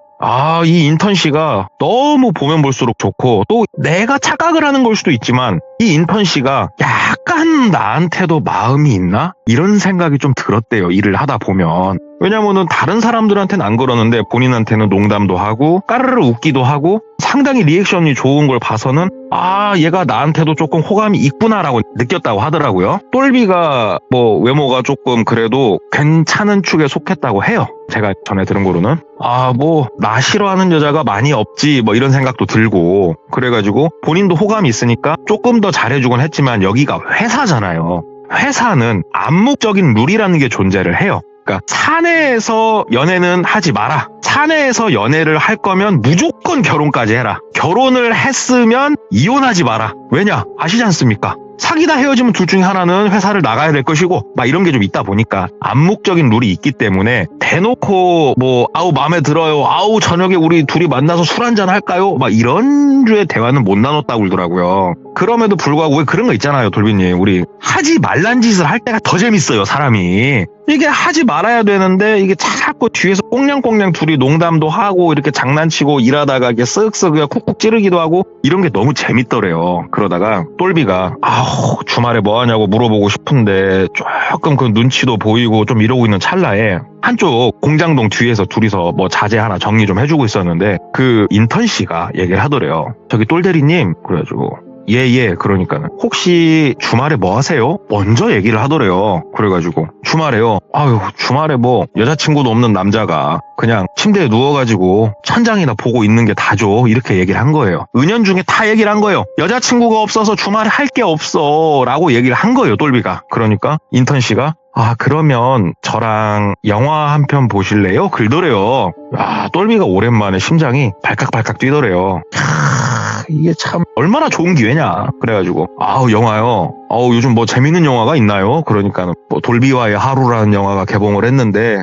이 인턴 씨가 너무 보면 볼수록 좋고, 또 내가 착각을 하는 걸 수도 있지만, 이 인턴 씨가 약간 나한테도 마음이 있나? 이런 생각이 좀 들었대요, 일을 하다 보면. 왜냐면은 다른 사람들한테는 안 그러는데 본인한테는 농담도 하고 까르르 웃기도 하고 상당히 리액션이 좋은 걸 봐서는 얘가 나한테도 조금 호감이 있구나라고 느꼈다고 하더라고요. 똘비가 뭐 외모가 조금 그래도 괜찮은 축에 속했다고 해요. 제가 전에 들은 거로는 나 싫어하는 여자가 많이 없지 뭐 이런 생각도 들고, 그래가지고 본인도 호감이 있으니까 조금 더 잘해주곤 했지만 여기가 회사잖아요. 회사는 암묵적인 룰이라는 게 존재를 해요. 그러니까 사내에서 연애는 하지 마라. 사내에서 연애를 할 거면 무조건 결혼까지 해라. 결혼을 했으면 이혼하지 마라. 왜냐? 아시지 않습니까? 사귀다 헤어지면 둘 중에 하나는 회사를 나가야 될 것이고 막 이런 게 좀 있다 보니까 암묵적인 룰이 있기 때문에 대놓고 마음에 들어요. 저녁에 우리 둘이 만나서 술 한잔 할까요? 막 이런 류의 대화는 못 나눴다고 그러더라고요. 그럼에도 불구하고 왜 그런 거 있잖아요, 돌비님. 우리 하지 말란 짓을 할 때가 더 재밌어요, 사람이. 이게 하지 말아야 되는데 이게 자꾸 뒤에서 꽁냥꽁냥 둘이 농담도 하고 이렇게 장난치고 일하다가 이게 쓱쓱 쿡쿡 찌르기도 하고 이런 게 너무 재밌더래요. 그러다가 똘비가 주말에 뭐 하냐고 물어보고 싶은데 조금 그 눈치도 보이고 좀 이러고 있는 찰나에 한쪽 공장동 뒤에서 둘이서 뭐 자재 하나 정리 좀 해주고 있었는데 그 인턴 씨가 얘기를 하더래요. 저기 똘대리님, 그래가지고 예, 그러니까는 혹시 주말에 뭐 하세요? 먼저 얘기를 하더래요. 그래가지고 주말에요. 주말에 뭐 여자친구도 없는 남자가 그냥 침대에 누워가지고 천장이나 보고 있는 게 다죠. 이렇게 얘기를 한 거예요. 은연중에 다 얘기를 한 거예요. 여자친구가 없어서 주말에 할 게 없어 라고 얘기를 한 거예요, 똘비가. 그러니까 인턴 씨가 그러면 저랑 영화 한 편 보실래요? 그러더래요. 똘비가 오랜만에 심장이 발칵발칵 뛰더래요. 이게 참 얼마나 좋은 기회냐. 그래가지고 영화요. 요즘 뭐 재밌는 영화가 있나요? 그러니까 뭐 돌비와의 하루라는 영화가 개봉을 했는데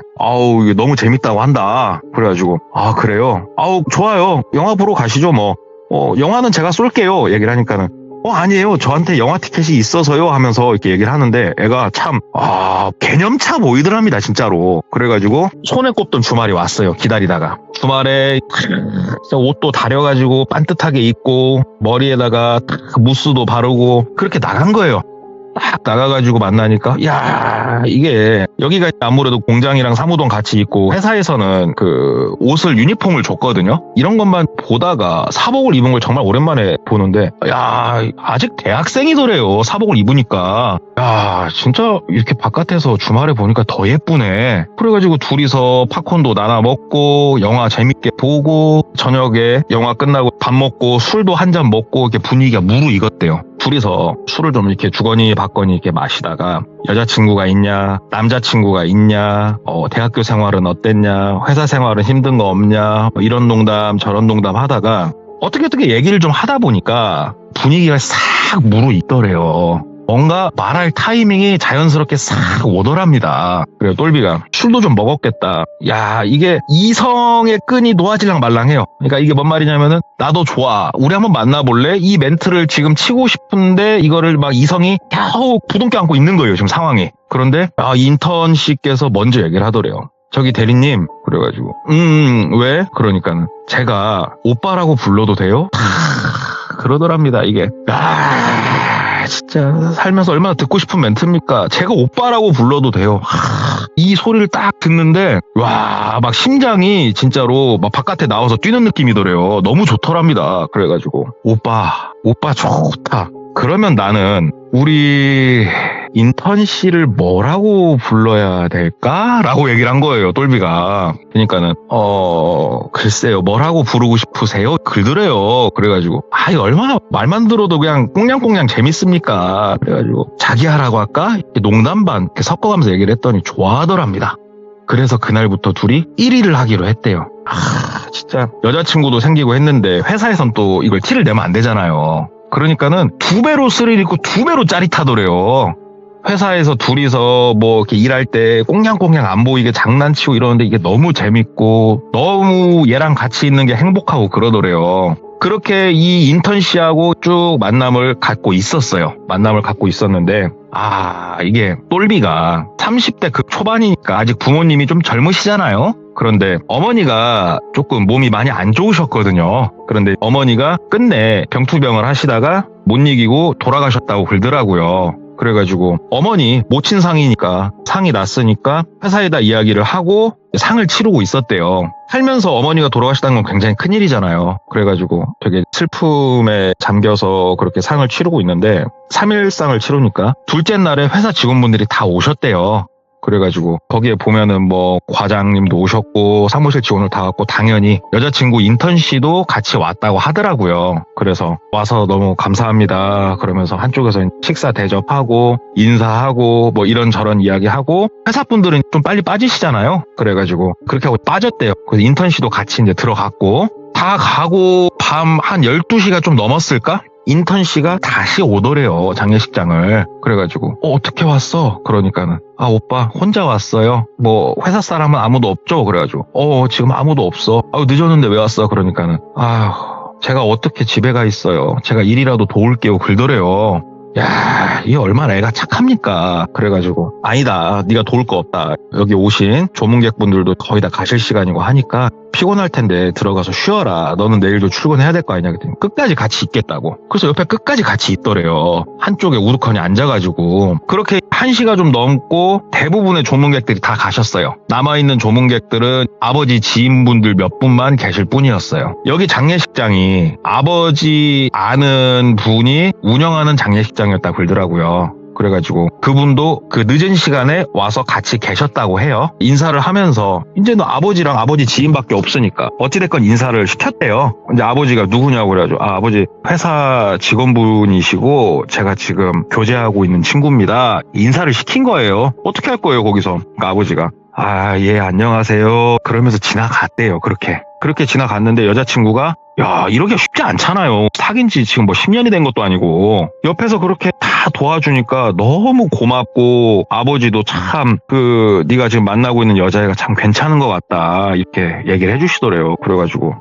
이게 너무 재밌다고 한다. 그래가지고 그래요? 좋아요. 영화 보러 가시죠 뭐. 영화는 제가 쏠게요. 얘기를 하니까는 아니에요. 저한테 영화 티켓이 있어서요 하면서 이렇게 얘기를 하는데 애가 참 개념차 보이더랍니다, 진짜로. 그래가지고 손에 꼽던 주말이 왔어요. 기다리다가 주말에 옷도 다려가지고 반듯하게 입고 머리에다가 무스도 바르고 그렇게 나간 거예요. 딱 나가가지고 만나니까 이게 여기가 아무래도 공장이랑 사무동 같이 있고 회사에서는 그 옷을 유니폼을 줬거든요. 이런 것만 보다가 사복을 입은 걸 정말 오랜만에 보는데 아직 대학생이더래요. 사복을 입으니까 진짜 이렇게 바깥에서 주말에 보니까 더 예쁘네. 그래가지고 둘이서 팝콘도 나눠 먹고 영화 재밌게 보고 저녁에 영화 끝나고 밥 먹고 술도 한 잔 먹고 이렇게 분위기가 무르익었대요. 둘이서 술을 좀 이렇게 주거니 받거니 이렇게 마시다가 여자친구가 있냐, 남자친구가 있냐, 대학교 생활은 어땠냐, 회사 생활은 힘든 거 없냐, 이런 농담 저런 농담 하다가 어떻게 얘기를 좀 하다 보니까 분위기가 싹 무르익더래요. 뭔가 말할 타이밍이 자연스럽게 싹 오더랍니다. 그래요, 똘비가 술도 좀 먹었겠다. 이게 이성의 끈이 놓아질랑 말랑해요. 그러니까 이게 뭔 말이냐면은 나도 좋아, 우리 한번 만나볼래? 이 멘트를 지금 치고 싶은데 이거를 막 이성이 겨우 부둥켜 안고 있는 거예요, 지금 상황이. 그런데 인턴 씨께서 먼저 얘기를 하더래요. 저기 대리님, 그래가지고 왜? 그러니까는 제가 오빠라고 불러도 돼요? 그러더랍니다. 이게 진짜 살면서 얼마나 듣고 싶은 멘트입니까? 제가 오빠라고 불러도 돼요. 이 소리를 딱 듣는데 막 심장이 진짜로 막 바깥에 나와서 뛰는 느낌이더래요. 너무 좋더랍니다. 그래가지고 오빠 좋다. 그러면 나는 우리 인턴 씨를 뭐라고 불러야 될까? 라고 얘기를 한 거예요, 똘비가. 그러니까는 글쎄요, 뭐라고 부르고 싶으세요? 그러더래요. 그래가지고 이거 얼마나 말만 들어도 그냥 꽁냥꽁냥 재밌습니까? 그래가지고 자기야라고 할까? 이렇게 농담 반 이렇게 섞어가면서 얘기를 했더니 좋아하더랍니다. 그래서 그날부터 둘이 1위를 하기로 했대요. 진짜 여자친구도 생기고 했는데 회사에선 또 이걸 티를 내면 안 되잖아요. 그러니까는 2배로 스릴 있고 2배로 짜릿하더래요. 회사에서 둘이서 뭐 이렇게 일할 때 꽁냥꽁냥 안 보이게 장난치고 이러는데 이게 너무 재밌고 너무 얘랑 같이 있는 게 행복하고 그러더래요. 그렇게 이 인턴 씨하고 쭉 만남을 갖고 있었어요. 만남을 갖고 있었는데 이게 똘비가 30대 그 초반이니까 아직 부모님이 좀 젊으시잖아요. 그런데 어머니가 조금 몸이 많이 안 좋으셨거든요. 그런데 어머니가 끝내 병투병을 하시다가 못 이기고 돌아가셨다고 그러더라고요. 그래가지고 어머니 모친 상이니까 상이 났으니까 회사에다 이야기를 하고 상을 치르고 있었대요. 살면서 어머니가 돌아가시다는 건 굉장히 큰일이잖아요. 그래가지고 되게 슬픔에 잠겨서 그렇게 상을 치르고 있는데 3일상을 치르니까 둘째 날에 회사 직원분들이 다 오셨대요. 그래가지고 거기에 보면은 뭐 과장님도 오셨고 사무실 직원을 다 왔고 당연히 여자친구 인턴 씨도 같이 왔다고 하더라고요. 그래서 와서 너무 감사합니다 그러면서 한쪽에서 식사 대접하고 인사하고 뭐 이런저런 이야기하고 회사분들은 좀 빨리 빠지시잖아요. 그래가지고 그렇게 하고 빠졌대요. 그래서 인턴 씨도 같이 이제 들어갔고 다 가고 밤 한 12시가 좀 넘었을까? 인턴 씨가 다시 오더래요, 장례식장을. 그래가지고 어떻게 왔어? 그러니까는 오빠 혼자 왔어요. 뭐 회사 사람은 아무도 없죠? 그래가지고 지금 아무도 없어. 늦었는데 왜 왔어? 그러니까는 제가 어떻게 집에 가 있어요. 제가 일이라도 도울게요. 그러더래요. 야, 이게 얼마나 애가 착합니까? 그래가지고 아니다, 네가 도울 거 없다. 여기 오신 조문객분들도 거의 다 가실 시간이고 하니까 피곤할 텐데 들어가서 쉬어라. 너는 내일도 출근해야 될 거 아니냐 그랬더니 끝까지 같이 있겠다고. 그래서 옆에 끝까지 같이 있더래요. 한쪽에 우두커니 앉아가지고. 그렇게 1시가 좀 넘고 대부분의 조문객들이 다 가셨어요. 남아있는 조문객들은 아버지 지인분들 몇 분만 계실 뿐이었어요. 여기 장례식장이 아버지 아는 분이 운영하는 장례식장이었다고 그러더라고요. 그래가지고 그분도 그 늦은 시간에 와서 같이 계셨다고 해요. 인사를 하면서 이제 너 아버지랑 아버지 지인밖에 없으니까 어찌됐건 인사를 시켰대요. 이제 아버지가 누구냐고 그래가지고 아버지 회사 직원분이시고 제가 지금 교제하고 있는 친구입니다. 인사를 시킨 거예요. 어떻게 할 거예요 거기서. 그러니까 아버지가 예 안녕하세요 그러면서 지나갔대요. 그렇게 지나갔는데 여자친구가 야, 이러기가 쉽지 않잖아요. 사귄 지 지금 뭐 10년이 된 것도 아니고. 옆에서 그렇게 다 도와주니까 너무 고맙고, 아버지도 참, 네가 지금 만나고 있는 여자애가 참 괜찮은 것 같다. 이렇게 얘기를 해주시더래요. 그래가지고,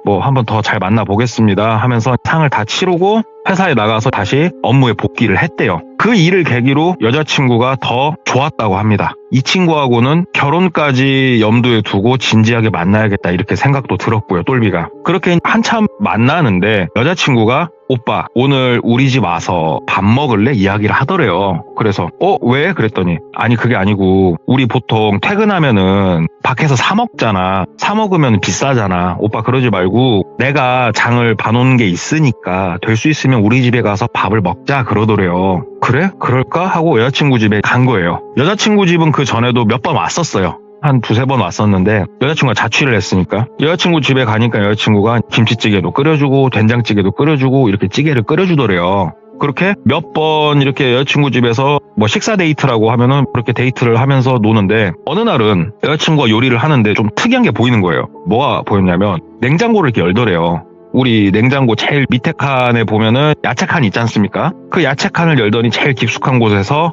뭐 한번 더 잘 만나보겠습니다 하면서 상을 다 치르고, 회사에 나가서 다시 업무에 복귀를 했대요. 그 일을 계기로 여자친구가 더 좋았다고 합니다. 이 친구하고는 결혼까지 염두에 두고 진지하게 만나야겠다 이렇게 생각도 들었고요. 똘비가. 그렇게 한참 만나는데 여자친구가 오빠 오늘 우리 집 와서 밥 먹을래? 이야기를 하더래요. 그래서 왜? 그랬더니 아니 그게 아니고 우리 보통 퇴근하면은 밖에서 사 먹잖아. 사 먹으면 비싸잖아. 오빠 그러지 말고 내가 장을 봐놓은 게 있으니까 될 수 있으면 우리 집에 가서 밥을 먹자 그러더래요. 그래? 그럴까? 하고 여자친구 집에 간 거예요. 여자친구 집은 그 전에도 몇 번 왔었어요. 한 2-3번 왔었는데 여자친구가 자취를 했으니까 여자친구 집에 가니까 여자친구가 김치찌개도 끓여주고 된장찌개도 끓여주고 이렇게 찌개를 끓여주더래요. 그렇게 몇 번 이렇게 여자친구 집에서 뭐 식사 데이트라고 하면은 그렇게 데이트를 하면서 노는데 어느 날은 여자친구가 요리를 하는데 좀 특이한 게 보이는 거예요. 뭐가 보였냐면 냉장고를 이렇게 열더래요. 우리 냉장고 제일 밑에 칸에 보면은 야채칸 있지 않습니까? 그 야채칸을 열더니 제일 깊숙한 곳에서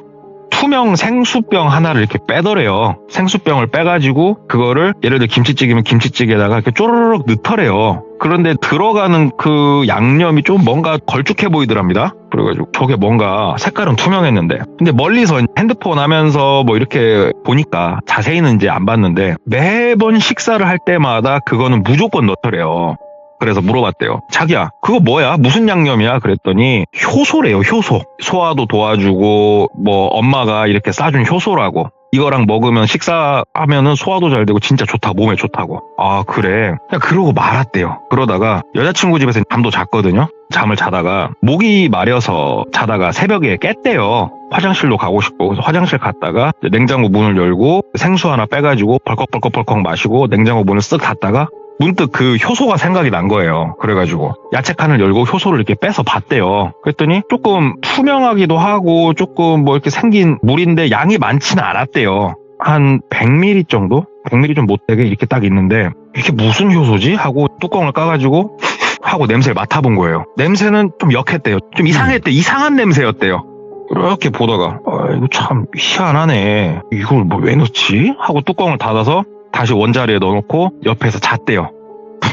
투명 생수병 하나를 이렇게 빼더래요. 생수병을 빼가지고 그거를 예를 들어 김치찌개면 김치찌개에다가 이렇게 쪼르륵 넣더래요. 그런데 들어가는 그 양념이 좀 뭔가 걸쭉해 보이더랍니다. 그래가지고 저게 뭔가 색깔은 투명했는데 근데 멀리서 핸드폰 하면서 뭐 이렇게 보니까 자세히는 이제 안 봤는데 매번 식사를 할 때마다 그거는 무조건 넣더래요. 그래서 물어봤대요. 자기야 그거 뭐야? 무슨 양념이야? 그랬더니 효소래요. 효소. 소화도 도와주고 뭐 엄마가 이렇게 싸준 효소라고. 이거랑 먹으면 식사하면은 소화도 잘 되고 진짜 좋다. 몸에 좋다고. 그래. 그냥 그러고 말았대요. 그러다가 여자친구 집에서 잠도 잤거든요. 잠을 자다가 목이 마려서 자다가 새벽에 깼대요. 화장실로 가고 싶고 그래서 화장실 갔다가 냉장고 문을 열고 생수 하나 빼가지고 벌컥벌컥 마시고 냉장고 문을 쓱 닫다가 문득 그 효소가 생각이 난 거예요. 그래가지고 야채칸을 열고 효소를 이렇게 빼서 봤대요. 그랬더니 조금 투명하기도 하고 조금 뭐 이렇게 생긴 물인데 양이 많지는 않았대요. 한 100ml 정도? 100ml 좀 못되게 이렇게 딱 있는데 이게 무슨 효소지? 하고 뚜껑을 까가지고 하고 냄새를 맡아본 거예요. 냄새는 좀 역했대요. 좀 이상했대. 이상한 냄새였대요. 이렇게 보다가 이거 참 희한하네. 이걸 뭐 왜 넣지? 하고 뚜껑을 닫아서 다시 원자리에 넣어놓고 옆에서 잤대요.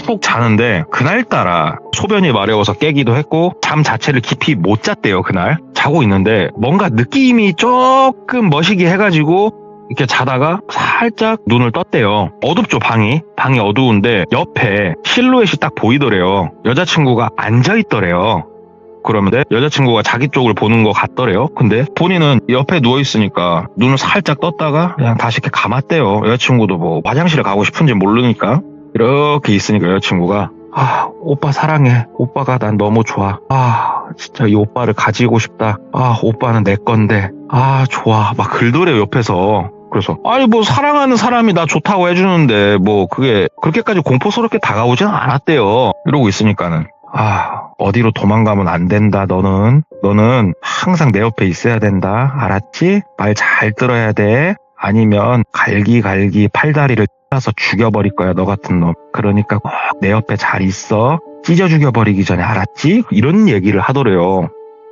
푹 자는데 그날따라 소변이 마려워서 깨기도 했고 잠 자체를 깊이 못 잤대요. 그날 자고 있는데 뭔가 느낌이 조금 머시기 해가지고 이렇게 자다가 살짝 눈을 떴대요. 어둡죠, 방이 어두운데 옆에 실루엣이 딱 보이더래요. 여자친구가 앉아있더래요. 그러면 여자친구가 자기 쪽을 보는 것 같더래요. 근데 본인은 옆에 누워있으니까 눈을 살짝 떴다가 그냥 다시 이렇게 감았대요. 여자친구도 뭐 화장실에 가고 싶은지 모르니까 이렇게 있으니까 여자친구가 오빠 사랑해. 오빠가 난 너무 좋아. 진짜 이 오빠를 가지고 싶다. 오빠는 내 건데. 좋아. 막 글더래요, 옆에서. 그래서 뭐 사랑하는 사람이 나 좋다고 해주는데 뭐 그게 그렇게까지 공포스럽게 다가오진 않았대요. 이러고 있으니까는 어디로 도망가면 안 된다. 너는 항상 내 옆에 있어야 된다. 알았지? 말 잘 들어야 돼. 아니면 갈기 팔다리를 찢어서 죽여버릴 거야, 너 같은 놈. 그러니까 꼭 내 옆에 잘 있어. 찢어 죽여버리기 전에, 알았지? 이런 얘기를 하더래요.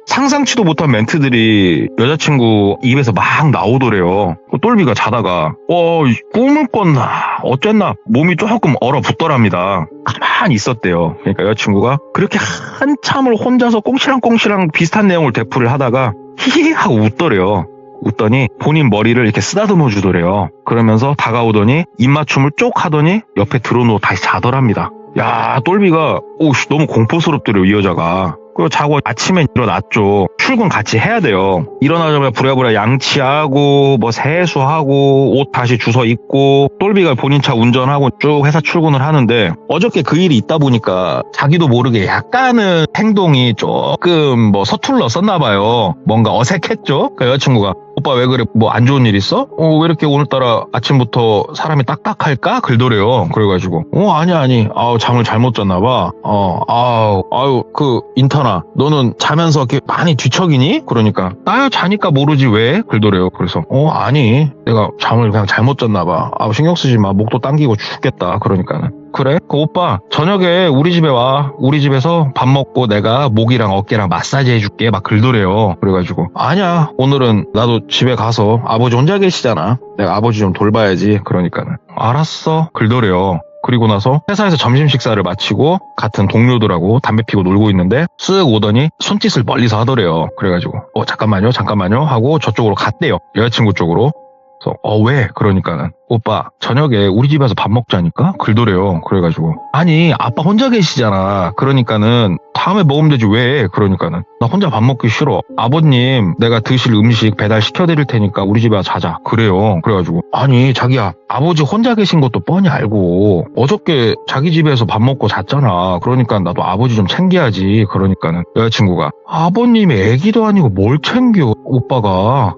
상상치도 못한 멘트들이 여자친구 입에서 막 나오더래요. 똘비가 자다가 꿈을 꿨나 어쨌나 몸이 조금 얼어붙더랍니다. 가만히 있었대요. 그러니까 여자친구가 그렇게 한참을 혼자서 꽁시랑꽁시랑 비슷한 내용을 되풀이를 하다가 히히 하고 웃더래요. 웃더니 본인 머리를 이렇게 쓰다듬어 주더래요. 그러면서 다가오더니 입맞춤을 쪽 하더니 옆에 들어누워 다시 자더랍니다. 야, 똘비가 너무 공포스럽더래요, 이 여자가. 그리고 자고 아침에 일어났죠. 출근 같이 해야 돼요. 일어나자마자 부랴부랴 양치하고 뭐 세수하고 옷 다시 주워 입고 똘비가 본인 차 운전하고 쭉 회사 출근을 하는데 어저께 그 일이 있다 보니까 자기도 모르게 약간은 행동이 조금 뭐 서툴렀었나 봐요. 뭔가 어색했죠. 그러니까 여자친구가 오빠 왜 그래? 뭐 안 좋은 일 있어? 왜 이렇게 오늘따라 아침부터 사람이 딱딱할까? 글더래요. 그래가지고 아니 잠을 잘못 잤나 봐. 그 인턴아 너는 자면서 이렇게 많이 뒤척이니? 그러니까 나야 자니까 모르지 왜? 글더래요. 그래서 아니 내가 잠을 그냥 잘못 잤나 봐. 신경 쓰지 마. 목도 당기고 죽겠다. 그러니까는 그래? 그 오빠 저녁에 우리 집에 와. 우리 집에서 밥 먹고 내가 목이랑 어깨랑 마사지 해줄게. 막 글더래요. 그래가지고 아니야 오늘은 나도 집에 가서 아버지 혼자 계시잖아. 내가 아버지 좀 돌봐야지. 그러니까는 알았어. 글더래요. 그리고 나서 회사에서 점심 식사를 마치고 같은 동료들하고 담배 피고 놀고 있는데 쓱 오더니 손짓을 멀리서 하더래요. 그래가지고 잠깐만요 하고 저쪽으로 갔대요. 여자친구 쪽으로. 그래서 왜? 그러니까는 오빠 저녁에 우리 집에서 밥 먹자니까? 글더래요. 그래가지고 아니 아빠 혼자 계시잖아. 그러니까는 다음에 먹으면 되지 왜? 그러니까는 나 혼자 밥 먹기 싫어. 아버님 내가 드실 음식 배달 시켜드릴 테니까 우리 집에 와서 자자. 그래요. 그래가지고 아니 자기야 아버지 혼자 계신 것도 뻔히 알고 어저께 자기 집에서 밥 먹고 잤잖아. 그러니까 나도 아버지 좀 챙겨야지. 그러니까는 여자친구가 아버님이 애기도 아니고 뭘 챙겨. 오빠가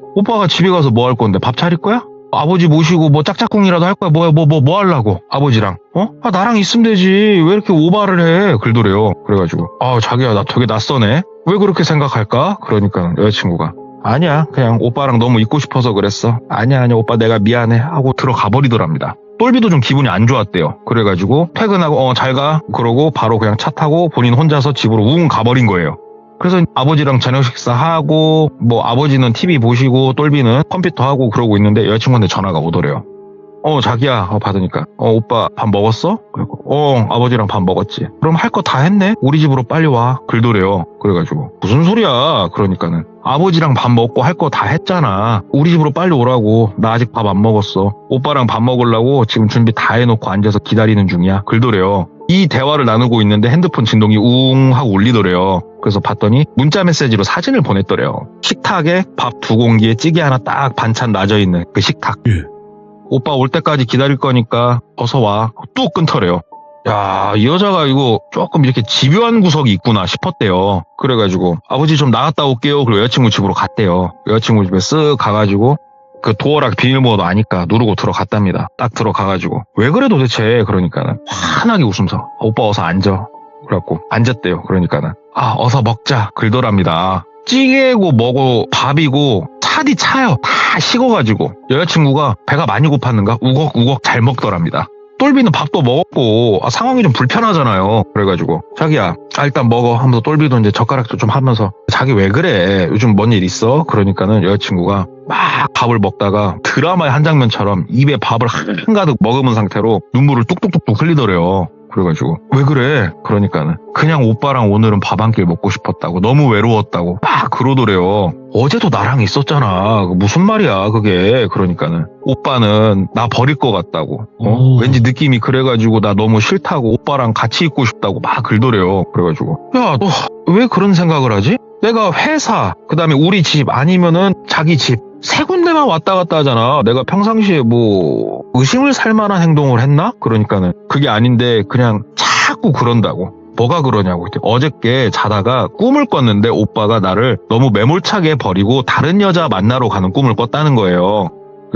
집에 가서 뭐 할 건데 밥 차릴 거야? 아버지 모시고 뭐 짝짝꿍이라도 할 거야? 뭐 하려고? 아버지랑? 나랑 있으면 되지. 왜 이렇게 오바를 해? 글더래요. 그래가지고 자기야 나 되게 낯서네. 왜 그렇게 생각할까? 그러니까 여자친구가 아니야 그냥 오빠랑 너무 있고 싶어서 그랬어. 아니야 오빠 내가 미안해 하고 들어가 버리더랍니다. 똘비도 좀 기분이 안 좋았대요. 그래가지고 퇴근하고 잘 가 그러고 바로 그냥 차 타고 본인 혼자서 집으로 웅 가버린 거예요. 그래서 아버지랑 저녁 식사하고 뭐 아버지는 TV 보시고 똘비는 컴퓨터 하고 그러고 있는데 여자친구한테 전화가 오더래요. 자기야 받으니까 오빠 밥 먹었어? 그리고 아버지랑 밥 먹었지. 그럼 할 거 다 했네? 우리 집으로 빨리 와. 글더래요. 그래가지고 무슨 소리야? 그러니까는 아버지랑 밥 먹고 할 거 다 했잖아. 우리 집으로 빨리 오라고. 나 아직 밥 안 먹었어. 오빠랑 밥 먹으려고 지금 준비 다 해놓고 앉아서 기다리는 중이야. 글더래요. 이 대화를 나누고 있는데 핸드폰 진동이 웅 하고 울리더래요. 그래서 봤더니 문자 메시지로 사진을 보냈더래요. 식탁에 밥 2공기에 찌개 하나 딱 반찬 놔져 있는 그 식탁. 오빠 올 때까지 기다릴 거니까 어서 와. 뚝 끊더래요. 야, 이 여자가 이거 조금 이렇게 집요한 구석이 있구나 싶었대요. 그래가지고 아버지 좀 나갔다 올게요. 그리고 여자친구 집으로 갔대요. 여자친구 집에 쓱 가가지고 그 도어락 비밀번호도 아니까 누르고 들어갔답니다. 딱 들어가가지고 왜 그래 도대체? 그러니까는 환하게 웃으면서 오빠 어서 앉아. 그래갖고 앉았대요. 그러니까는 어서 먹자. 글더랍니다. 찌개고 뭐고 밥이고 차디 차요. 다 식어가지고 여자친구가 배가 많이 고팠는가 우걱우걱 잘 먹더랍니다. 똘비는 밥도 먹었고 상황이 좀 불편하잖아요. 그래가지고 자기야 일단 먹어 하면서 똘비도 이제 젓가락도 좀 하면서 자기 왜 그래? 요즘 뭔 일 있어? 그러니까는 여자친구가 막 밥을 먹다가 드라마의 한 장면처럼 입에 밥을 한가득 머금은 상태로 눈물을 뚝뚝뚝뚝 흘리더래요. 그래가지고 왜 그래? 그러니까는 그냥 오빠랑 오늘은 밥 한 끼 먹고 싶었다고, 너무 외로웠다고 막 그러더래요. 어제도 나랑 있었잖아. 무슨 말이야 그게. 그러니까는 오빠는 나 버릴 것 같다고. 왠지 느낌이 그래가지고 나 너무 싫다고, 오빠랑 같이 있고 싶다고 막 그러더래요. 그래가지고 야, 너 왜 그런 생각을 하지? 내가 회사, 그 다음에 우리 집 아니면은 자기 집 세 군데만 왔다 갔다 하잖아. 내가 평상시에 뭐 의심을 살 만한 행동을 했나? 그러니까는 그게 아닌데 그냥 자꾸 그런다고. 뭐가 그러냐고. 어저께 자다가 꿈을 꿨는데 오빠가 나를 너무 매몰차게 버리고 다른 여자 만나러 가는 꿈을 꿨다는 거예요.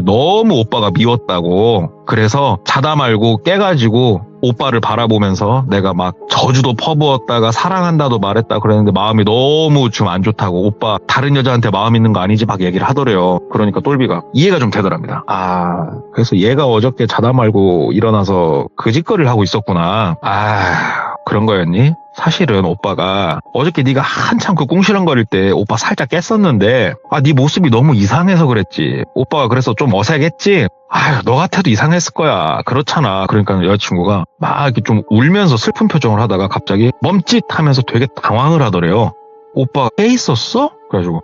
너무 오빠가 미웠다고. 그래서 자다 말고 깨가지고 오빠를 바라보면서 내가 막 저주도 퍼부었다가 사랑한다도 말했다 그랬는데 마음이 너무 좀 안 좋다고, 오빠 다른 여자한테 마음 있는 거 아니지 막 얘기를 하더래요. 그러니까 똘비가 이해가 좀 되더랍니다. 아, 그래서 얘가 어저께 자다 말고 일어나서 그 짓거리를 하고 있었구나. 아, 그런 거였니? 사실은 오빠가 어저께 네가 한참 그 꿍시렁거릴 때 오빠 살짝 깼었는데, 네 모습이 너무 이상해서 그랬지. 오빠가 그래서 좀 어색했지? 아휴, 너 같아도 이상했을 거야. 그렇잖아. 그러니까 여자친구가 막 이렇게 좀 울면서 슬픈 표정을 하다가 갑자기 멈칫하면서 되게 당황을 하더래요. 오빠 깨 있었어? 그래가지고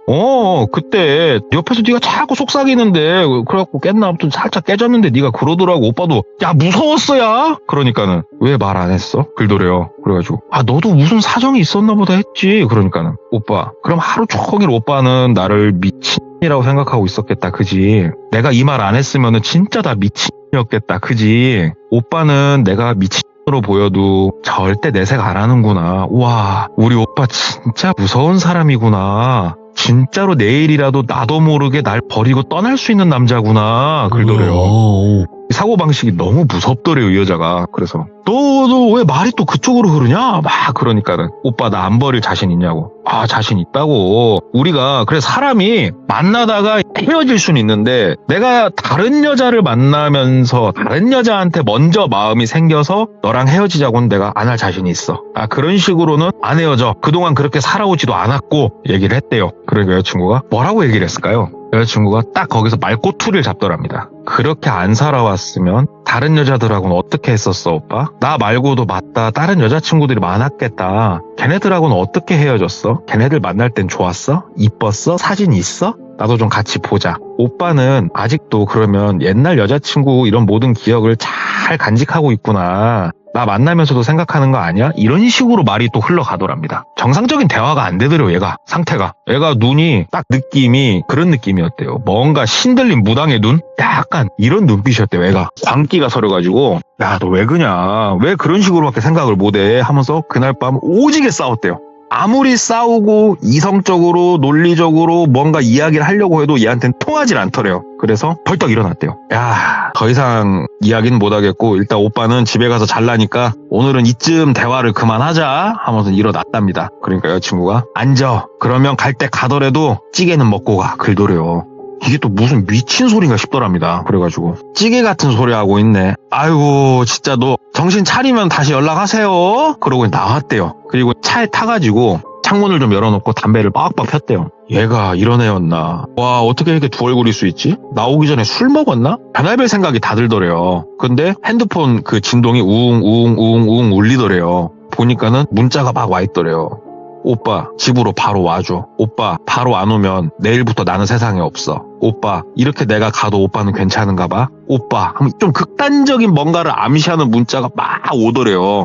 그때 옆에서 네가 자꾸 속삭이는데 그래갖고 깼나? 아무튼 살짝 깨졌는데 네가 그러더라고. 오빠도 야 무서웠어 야. 그러니까는 왜 말 안 했어? 그러더래요. 그래가지고 너도 무슨 사정이 있었나 보다 했지. 그러니까는 오빠 그럼 하루 종일 오빠는 나를 미친이라고 생각하고 있었겠다 그지? 내가 이 말 안 했으면은 진짜 다 미친이었겠다 그지? 오빠는 내가 미친 으로 보여도 절대 내색 안 하는구나. 우와, 우리 오빠 진짜 무서운 사람이구나. 진짜로 내일이라도 나도 모르게 날 버리고 떠날 수 있는 남자구나. 그러더래요. 사고방식이 너무 무섭더래요, 이 여자가. 그래서 너 왜 말이 또 그쪽으로 흐르냐? 막 그러니까는 오빠 나 안 버릴 자신 있냐고. 자신 있다고. 우리가 그래 사람이 만나다가 헤어질 수는 있는데 내가 다른 여자를 만나면서 다른 여자한테 먼저 마음이 생겨서 너랑 헤어지자고는 내가 안 할 자신이 있어. 그런 식으로는 안 헤어져. 그동안 그렇게 살아오지도 않았고 얘기를 했대요. 그러니까 여자친구가 뭐라고 얘기를 했을까요? 여자친구가 딱 거기서 말꼬투리를 잡더랍니다. 그렇게 안 살아왔으면 다른 여자들하고는 어떻게 했었어 오빠? 나 말고도 맞다 다른 여자친구들이 많았겠다. 걔네들하고는 어떻게 헤어졌어? 걔네들 만날 땐 좋았어? 이뻤어? 사진 있어? 나도 좀 같이 보자. 오빠는 아직도 그러면 옛날 여자친구 이런 모든 기억을 잘 간직하고 있구나. 나 만나면서도 생각하는 거 아니야? 이런 식으로 말이 또 흘러가더랍니다. 정상적인 대화가 안 되더래요, 얘가. 상태가. 얘가 눈이 딱 느낌이 그런 느낌이었대요. 뭔가 신들린 무당의 눈? 약간 이런 눈빛이었대요, 얘가. 광기가 서려가지고 야, 너 왜 그냐? 왜 그런 식으로밖에 생각을 못해? 하면서 그날 밤 오지게 싸웠대요. 아무리 싸우고 이성적으로 논리적으로 뭔가 이야기를 하려고 해도 얘한테는 통하질 않더래요. 그래서 벌떡 일어났대요. 야, 더 이상 이야기는 못하겠고 일단 오빠는 집에 가서 잘라니까 오늘은 이쯤 대화를 그만하자 하면서 일어났답니다. 그러니까 여자친구가 앉아. 그러면 갈 때 가더라도 찌개는 먹고 가. 그러더래요. 이게 또 무슨 미친 소린가 싶더랍니다. 그래가지고 찌개 같은 소리 하고 있네. 아이고 진짜 너 정신 차리면 다시 연락하세요. 그러고 나왔대요. 그리고 차에 타가지고 창문을 좀 열어놓고 담배를 빡빡 폈대요. 얘가 이런 애였나. 와, 어떻게 이렇게 두 얼굴일 수 있지? 나오기 전에 술 먹었나? 별의별 생각이 다 들더래요. 근데 핸드폰 그 진동이 우웅 울리더래요. 보니까는 문자가 막 와 있더래요. 오빠 집으로 바로 와줘. 오빠 바로 안 오면 내일부터 나는 세상에 없어. 오빠 이렇게 내가 가도 오빠는 괜찮은가 봐. 오빠 좀 극단적인 뭔가를 암시하는 문자가 막 오더래요.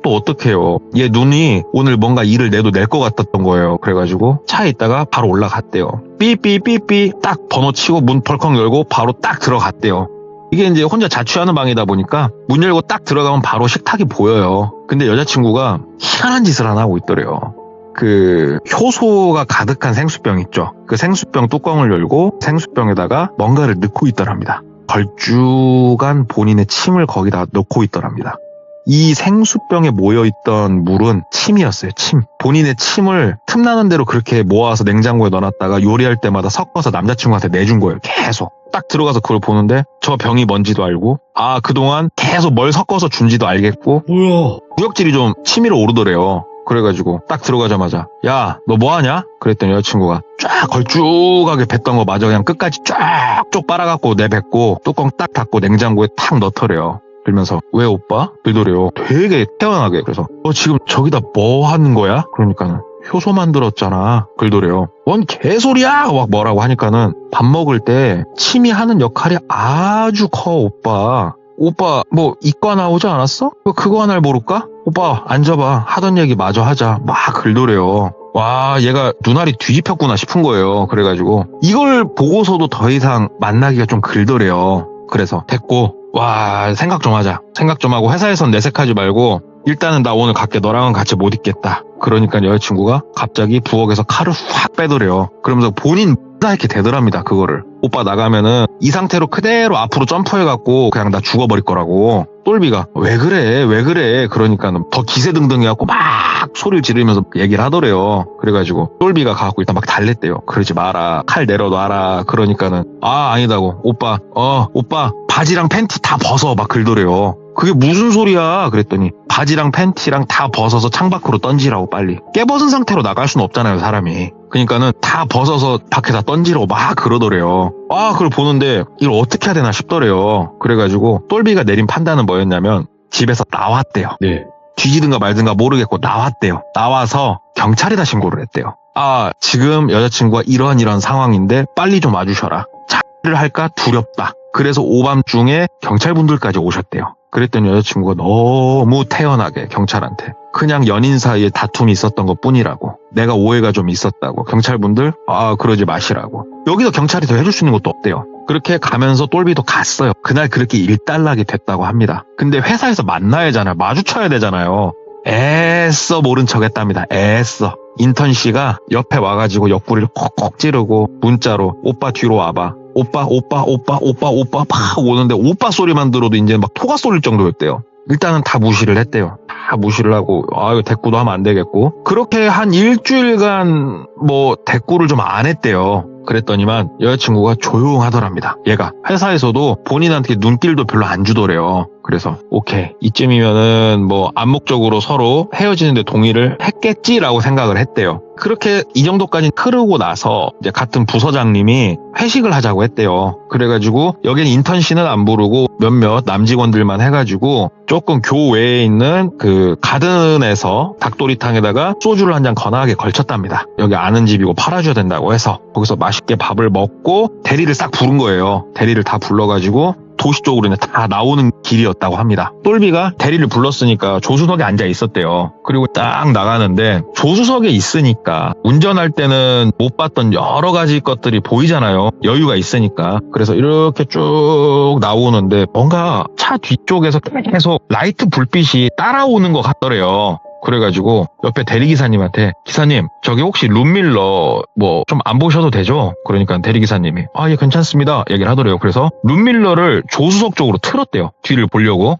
또 어떡해요. 얘 눈이 오늘 뭔가 일을 내도 낼 것 같았던 거예요. 그래가지고 차에 있다가 바로 올라갔대요. 삐삐삐삐 딱 번호 치고 문 벌컥 열고 바로 딱 들어갔대요. 이게 이제 혼자 자취하는 방이다 보니까 문 열고 딱 들어가면 바로 식탁이 보여요. 근데 여자친구가 희한한 짓을 하나 하고 있더래요. 그 효소가 가득한 생수병 있죠. 그 생수병 뚜껑을 열고 생수병에다가 뭔가를 넣고 있더랍니다. 걸쭉한 본인의 침을 거기다 넣고 있더랍니다. 이 생수병에 모여있던 물은 침이었어요. 침. 본인의 침을 틈나는 대로 그렇게 모아서 냉장고에 넣어놨다가 요리할 때마다 섞어서 남자친구한테 내준 거예요. 계속. 딱 들어가서 그걸 보는데 저 병이 뭔지도 알고 그동안 계속 뭘 섞어서 준지도 알겠고 뭐야? 구역질이 좀 치밀어 오르더래요. 그래가지고 딱 들어가자마자 야, 너 뭐하냐? 그랬더니 여자친구가 쫙 걸쭉하게 뱉던 거 마저 그냥 끝까지 쫙 빨아갖고 내뱉고 뚜껑 딱 닫고 냉장고에 탁 넣더래요. 그러면서 왜 오빠? 그러더래요. 되게 태연하게. 그래서 지금 저기다 뭐 하는 거야? 그러니까는 효소 만들었잖아. 그러더래요. 뭔 개소리야! 막 뭐라고 하니까는 밥 먹을 때 침이 하는 역할이 아주 커 오빠. 오빠 뭐 이과 나오지 않았어? 그거 하나를 모를까? 오빠 앉아봐. 하던 얘기 마저 하자. 막 그러더래요. 와 얘가 눈알이 뒤집혔구나 싶은 거예요. 그래가지고 이걸 보고서도 더 이상 만나기가 좀 그러더래요. 그래서 됐고 와 생각 좀 하자. 생각 좀 하고 회사에선 내색하지 말고 일단은 나 오늘 갈게. 너랑은 같이 못 있겠다. 그러니까 여자친구가 갑자기 부엌에서 칼을 확 빼더래요. 그러면서 본인 이렇게 되더랍니다. 그거를. 오빠 나가면은 이 상태로 그대로 앞으로 점프해갖고 그냥 나 죽어버릴 거라고. 똘비가 왜 그래 그러니까는 더 기세등등해갖고 막 소리를 지르면서 얘기를 하더래요. 그래가지고 똘비가 가갖고 일단 막 달랬대요. 그러지 마라. 칼 내려놔라. 그러니까는 아니다고. 오빠 바지랑 팬티 다 벗어. 막 그러더래요. 그게 무슨 소리야? 그랬더니 바지랑 팬티랑 다 벗어서 창밖으로 던지라고 빨리. 깨벗은 상태로 나갈 수는 없잖아요, 사람이. 그러니까는 다 벗어서 밖에다 던지라고 막 그러더래요. 그걸 보는데 이걸 어떻게 해야 되나 싶더래요. 그래가지고 똘비가 내린 판단은 뭐였냐면 집에서 나왔대요. 네. 뒤지든가 말든가 모르겠고 나왔대요. 나와서 경찰에다 신고를 했대요. 지금 여자친구가 이런 상황인데 빨리 좀 와주셔라. 자를 할까 두렵다. 그래서 오밤중에 경찰분들까지 오셨대요. 그랬더니 여자친구가 너무 태연하게 경찰한테 그냥 연인 사이에 다툼이 있었던 것 뿐이라고. 내가 오해가 좀 있었다고. 경찰분들 그러지 마시라고. 여기서 경찰이 더 해줄 수 있는 것도 없대요. 그렇게 가면서 똘비도 갔어요. 그날 그렇게 일단락이 됐다고 합니다. 근데 회사에서 만나야 하잖아요. 마주쳐야 되잖아요. 애써 모른 척 했답니다. 애써. 인턴 씨가 옆에 와가지고 옆구리를 콕콕 찌르고 문자로 오빠 뒤로 와봐. 오빠 막 오는데 오빠 소리만 들어도 이제 막 토가 쏠릴 정도였대요. 일단은 다 무시를 했대요. 다 무시를 하고 이거 대꾸도 하면 안 되겠고. 그렇게 한 일주일간 뭐 대꾸를 좀 안 했대요. 그랬더니만 여자친구가 조용하더랍니다. 얘가 회사에서도 본인한테 눈길도 별로 안 주더래요. 그래서 오케이 이쯤이면은 뭐 암묵적으로 서로 헤어지는데 동의를 했겠지라고 생각을 했대요. 그렇게 이 정도까지 흐르고 나서 이제 같은 부서장님이 회식을 하자고 했대요. 그래가지고 여긴 인턴 씨는 안 부르고 몇몇 남직원들만 해가지고 조금 교외에 있는 그 가든에서 닭도리탕에다가 소주를 한 잔 거나하게 걸쳤답니다. 여기 아는 집이고 팔아줘야 된다고 해서 거기서 맛있게 밥을 먹고 대리를 싹 부른 거예요. 대리를 다 불러가지고 도시 쪽으로 다 나오는 길이었다고 합니다. 똘비가 대리를 불렀으니까 조수석에 앉아 있었대요. 그리고 딱 나가는데 조수석에 있으니까 운전할 때는 못 봤던 여러 가지 것들이 보이잖아요. 여유가 있으니까. 그래서 이렇게 쭉 나오는데 뭔가 차 뒤쪽에서 계속 라이트 불빛이 따라오는 것 같더래요. 그래가지고 옆에 대리기사님한테 기사님 저기 혹시 룸밀러 뭐 좀 안 보셔도 되죠? 그러니까 대리기사님이 예 괜찮습니다 얘기를 하더래요. 그래서 룸밀러를 조수석 쪽으로 틀었대요. 뒤를 보려고.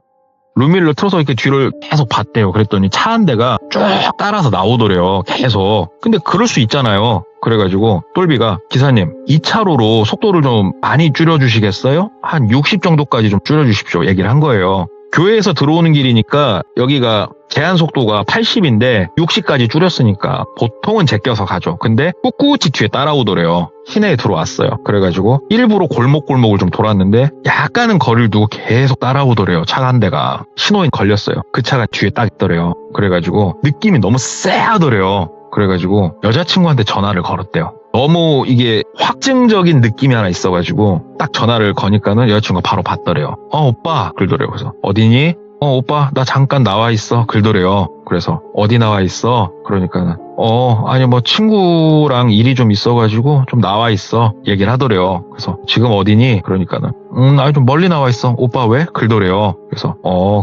룸밀러 틀어서 이렇게 뒤를 계속 봤대요. 그랬더니 차 한 대가 쭉 따라서 나오더래요. 계속. 근데 그럴 수 있잖아요. 그래가지고 똘비가 기사님 2차로로 속도를 좀 많이 줄여주시겠어요? 한 60 정도까지 좀 줄여주십시오 얘기를 한 거예요. 교회에서 들어오는 길이니까 여기가 제한 속도가 80인데 60까지 줄였으니까 보통은 제껴서 가죠. 근데 꿋꿋이 뒤에 따라오더래요. 시내에 들어왔어요. 그래가지고 일부러 골목골목을 좀 돌았는데 약간은 거리를 두고 계속 따라오더래요. 차가 한 대가. 신호에 걸렸어요. 그 차가 뒤에 딱 있더래요. 그래가지고 느낌이 너무 쎄하더래요. 그래가지고 여자친구한테 전화를 걸었대요. 너무 이게 확증적인 느낌이 하나 있어가지고 딱 전화를 거니까는 여자친구가 바로 받더래요. 오빠 그러더래요. 그래서 어디니? 오빠 나 잠깐 나와 있어 그러더래요. 그래서 어디 나와 있어? 그러니까는 아니 뭐 친구랑 일이 좀 있어가지고 좀 나와 있어 얘기를 하더래요. 그래서 지금 어디니? 그러니까는 아니 좀 멀리 나와 있어. 오빠 왜? 그러더래요. 그래서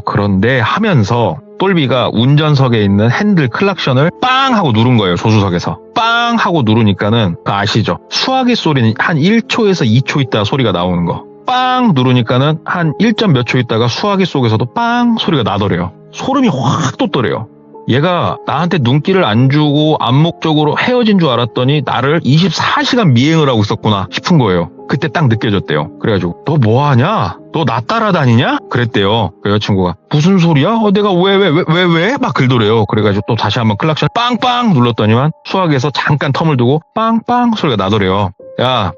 그런데 하면서 똘비가 운전석에 있는 핸들 클락션을 빵 하고 누른 거예요. 조수석에서 빵 하고 누르니까는 아시죠? 수화기 소리는 한 1초에서 2초 있다 소리가 나오는 거. 빵 누르니까는 한 1점 몇 초 있다가 수화기 속에서도 빵 소리가 나더래요. 소름이 확 돋더래요. 얘가 나한테 눈길을 안 주고 암묵적으로 헤어진 줄 알았더니 나를 24시간 미행을 하고 있었구나 싶은 거예요. 그때 딱 느껴졌대요. 그래가지고 너 뭐하냐? 너 나 따라다니냐? 그랬대요. 그 여자친구가 무슨 소리야? 내가 왜? 막 그러더래요. 그래가지고 또 다시 한번 클락션 빵빵 눌렀더니만 수화기에서 잠깐 텀을 두고 빵빵 소리가 나더래요. 야,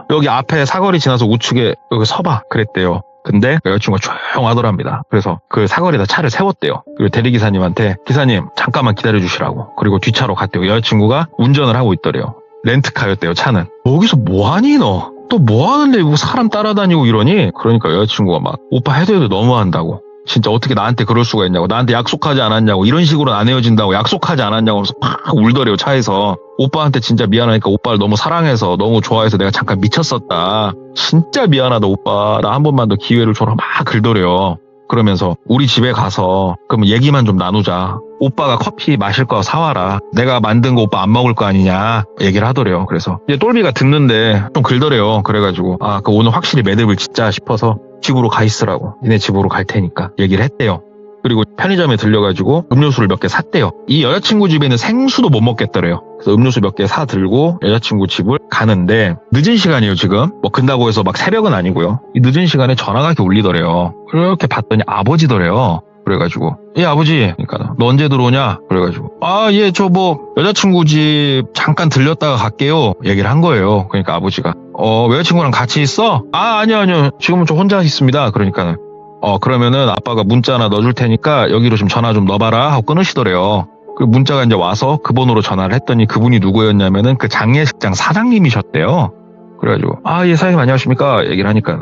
여기 앞에 사거리 지나서 우측에 여기 서봐. 그랬대요. 근데 여자친구가 조용하더랍니다. 그래서 그 사거리에다 차를 세웠대요. 그리고 대리기사님한테 기사님 잠깐만 기다려주시라고. 그리고 뒷차로 갔대요. 여자친구가 운전을 하고 있더래요. 렌트카였대요. 차는. 여기서 뭐하니 너? 또 뭐하는데 뭐 사람 따라다니고 이러니? 그러니까 여자친구가 막 오빠 해도 너무한다고. 진짜 어떻게 나한테 그럴 수가 있냐고. 나한테 약속하지 않았냐고. 이런 식으로 안 헤어진다고 약속하지 않았냐고 하면서 팍 울더래요. 차에서. 오빠한테 진짜 미안하니까 오빠를 너무 사랑해서 너무 좋아해서 내가 잠깐 미쳤었다. 진짜 미안하다 오빠. 나 한 번만 더 기회를 줘라. 막 글더래요. 그러면서 우리 집에 가서 그럼 얘기만 좀 나누자. 오빠가 커피 마실 거 사와라. 내가 만든 거 오빠 안 먹을 거 아니냐 얘기를 하더래요. 그래서 이제 똘비가 듣는데 좀 글더래요. 그래가지고 그 오늘 확실히 매듭을 짓자 싶어서 집으로 가 있으라고. 니네 집으로 갈 테니까 얘기를 했대요. 그리고 편의점에 들려가지고 음료수를 몇 개 샀대요. 이 여자친구 집에는 생수도 못 먹겠더래요. 그래서 음료수 몇 개 사들고 여자친구 집을 가는데 늦은 시간이에요 지금. 뭐 근다고 해서 막 새벽은 아니고요. 이 늦은 시간에 전화가 이렇게 울리더래요. 그렇게 봤더니 아버지더래요. 그래가지고 예 아버지 그러니까 너 언제 들어오냐 그래가지고 예 저 뭐 여자친구 집 잠깐 들렸다가 갈게요 얘기를 한 거예요. 그러니까 아버지가 여자친구랑 같이 있어? 아니요 지금은 저 혼자 있습니다. 그러니까는 그러면은 아빠가 문자 하나 넣어줄 테니까 여기로 좀 전화 좀 넣어봐라 하고 끊으시더래요. 그 문자가 이제 와서 그 번호로 전화를 했더니 그분이 누구였냐면은 그 장례식장 사장님이셨대요. 그래가지고 예 사장님 안녕하십니까 얘기를 하니까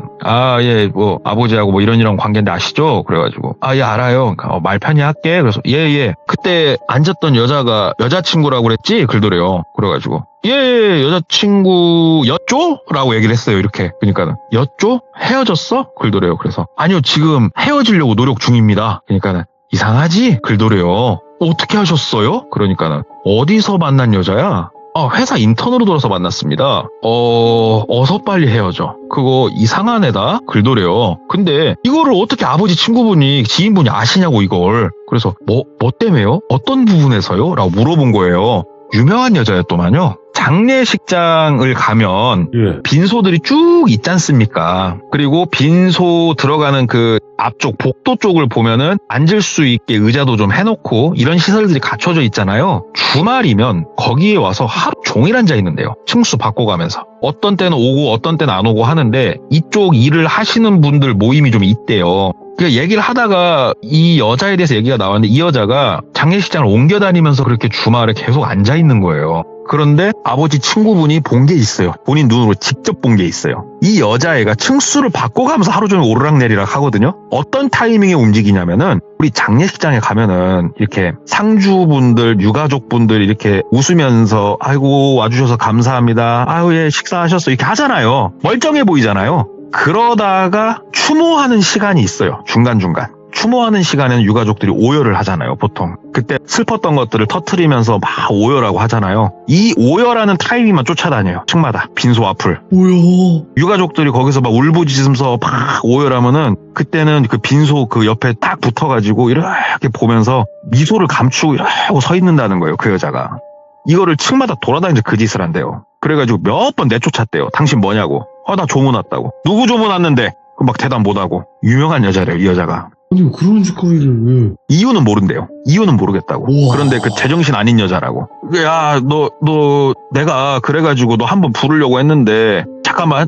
예 뭐 아버지하고 뭐 이런 관계인데 아시죠? 그래가지고 예 알아요. 그러니까 말 편히 할게. 그래서 예 그때 앉았던 여자가 여자친구라고 그랬지? 글더래요. 그래가지고 예 여자친구였죠? 라고 얘기를 했어요. 이렇게 그러니까는 였죠? 헤어졌어? 글더래요. 그래서 아니요 지금 헤어지려고 노력 중입니다. 그러니까는 이상하지? 글더래요. 어떻게 하셨어요? 그러니까는 어디서 만난 여자야? 회사 인턴으로 들어서 만났습니다. 어서 빨리 헤어져. 그거 이상한 애다? 글더래요. 근데 이거를 어떻게 아버지 친구분이 지인분이 아시냐고 이걸. 그래서 뭐 때문에요? 어떤 부분에서요? 라고 물어본 거예요. 유명한 여자였더만요. 장례식장을 가면 빈소들이 쭉 있지 않습니까? 그리고 빈소 들어가는 그 앞쪽 복도 쪽을 보면은 앉을 수 있게 의자도 좀 해놓고 이런 시설들이 갖춰져 있잖아요. 주말이면 거기에 와서 하루 종일 앉아 있는데요. 층수 바꿔가면서. 어떤 때는 오고 어떤 때는 안 오고 하는데 이쪽 일을 하시는 분들 모임이 좀 있대요. 그 얘기를 하다가 이 여자에 대해서 얘기가 나왔는데 이 여자가 장례식장을 옮겨 다니면서 그렇게 주말에 계속 앉아 있는 거예요. 그런데 아버지 친구분이 본 게 있어요. 본인 눈으로 직접 본 게 있어요. 이 여자애가 층수를 바꿔가면서 하루 종일 오르락내리락 하거든요. 어떤 타이밍에 움직이냐면은 우리 장례식장에 가면은 이렇게 상주분들, 유가족분들 이렇게 웃으면서 아이고 와주셔서 감사합니다. 아유 예 식사하셨어 이렇게 하잖아요. 멀쩡해 보이잖아요. 그러다가 추모하는 시간이 있어요. 중간중간. 추모하는 시간에는 유가족들이 오열을 하잖아요. 보통. 그때 슬펐던 것들을 터트리면서 막 오열하고 하잖아요. 이 오열하는 타이밍만 쫓아다녀요. 층마다. 빈소 앞을. 뭐야? 유가족들이 거기서 막 울부짖으면서 막 오열하면은 그때는 그 빈소 그 옆에 딱 붙어가지고 이렇게 보면서 미소를 감추고 이러고 서 있는다는 거예요. 그 여자가. 이거를 층마다 돌아다니면서 그 짓을 한대요. 그래가지고 몇 번 내쫓았대요. 당신 뭐냐고. 나 조문 왔다고. 누구 조문 왔는데? 막 대답 못하고. 유명한 여자래요. 이 여자가. 아니 그런 짓거리를 왜? 이유는 모른대요. 이유는 모르겠다고. 우와. 그런데 그 제정신 아닌 여자라고. 야, 너 내가 그래가지고 너 한번 부르려고 했는데 잠깐만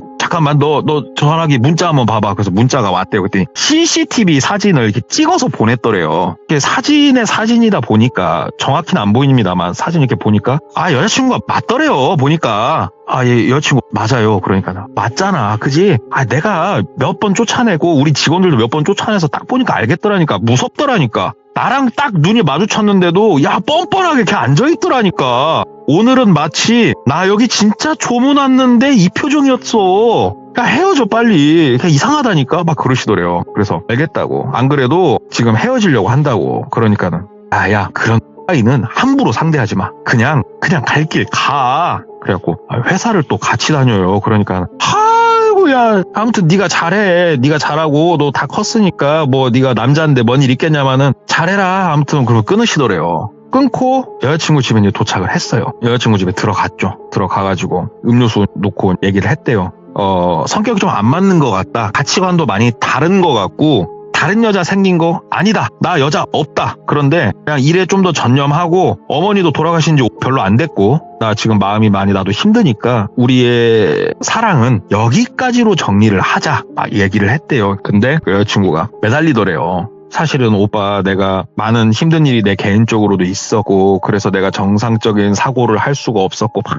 너 전화기 문자 한번 봐봐. 그래서 문자가 왔대요. 그랬더니 CCTV 사진을 이렇게 찍어서 보냈더래요. 이게 사진이다 보니까 정확히는 안 보입니다만 사진 이렇게 보니까 여자친구가 맞더래요. 보니까 예, 여자친구 맞아요. 그러니까 맞잖아. 그지? 내가 몇 번 쫓아내고 우리 직원들도 몇 번 쫓아내서 딱 보니까 알겠더라니까. 무섭더라니까. 나랑 딱 눈이 마주쳤는데도 뻔뻔하게 이렇게 앉아있더라니까. 오늘은 마치 나 여기 진짜 조문 왔는데 이 표정이었어. 헤어져 빨리. 이상하다니까 막 그러시더래요. 그래서 알겠다고. 안 그래도 지금 헤어지려고 한다고. 그러니까는 야 그런 아이는 함부로 상대하지 마. 그냥 갈 길 가. 그래갖고 회사를 또 같이 다녀요. 그러니까 아이고야 아무튼 네가 잘해. 네가 잘하고 너 다 컸으니까 뭐 네가 남자인데 뭔 일 있겠냐마는 잘해라. 아무튼 그러고 끊으시더래요. 끊고 여자친구 집에 이제 도착을 했어요. 여자친구 집에 들어갔죠. 들어가가지고 음료수 놓고 얘기를 했대요. 성격이 좀 안 맞는 것 같다. 가치관도 많이 다른 것 같고 다른 여자 생긴 거 아니다. 나 여자 없다. 그런데 그냥 일에 좀 더 전념하고 어머니도 돌아가신 지 별로 안 됐고 나 지금 마음이 많이 나도 힘드니까 우리의 사랑은 여기까지로 정리를 하자 막 얘기를 했대요. 근데 그 여자친구가 매달리더래요. 사실은 오빠 내가 많은 힘든 일이 내 개인적으로도 있었고 그래서 내가 정상적인 사고를 할 수가 없었고 막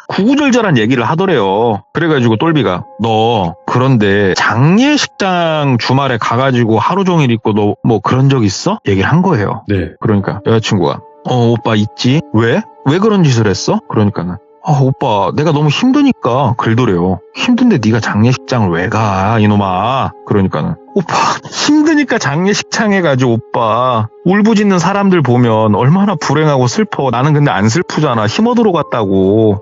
구구절절한 얘기를 하더래요. 그래가지고 똘비가 너 그런데 장례식장 주말에 가가지고 하루 종일 있고 너 뭐 그런 적 있어? 얘기를 한 거예요. 네. 그러니까 여자친구가 오빠 있지? 왜? 왜 그런 짓을 했어? 그러니까는 오빠 내가 너무 힘드니까 그러더래요. 힘든데 네가 장례식장을 왜 가 이놈아. 그러니까는 오빠 힘드니까 장례식장에 가지 오빠. 울부짖는 사람들 보면 얼마나 불행하고 슬퍼. 나는 근데 안 슬프잖아. 힘 얻으러 갔다고.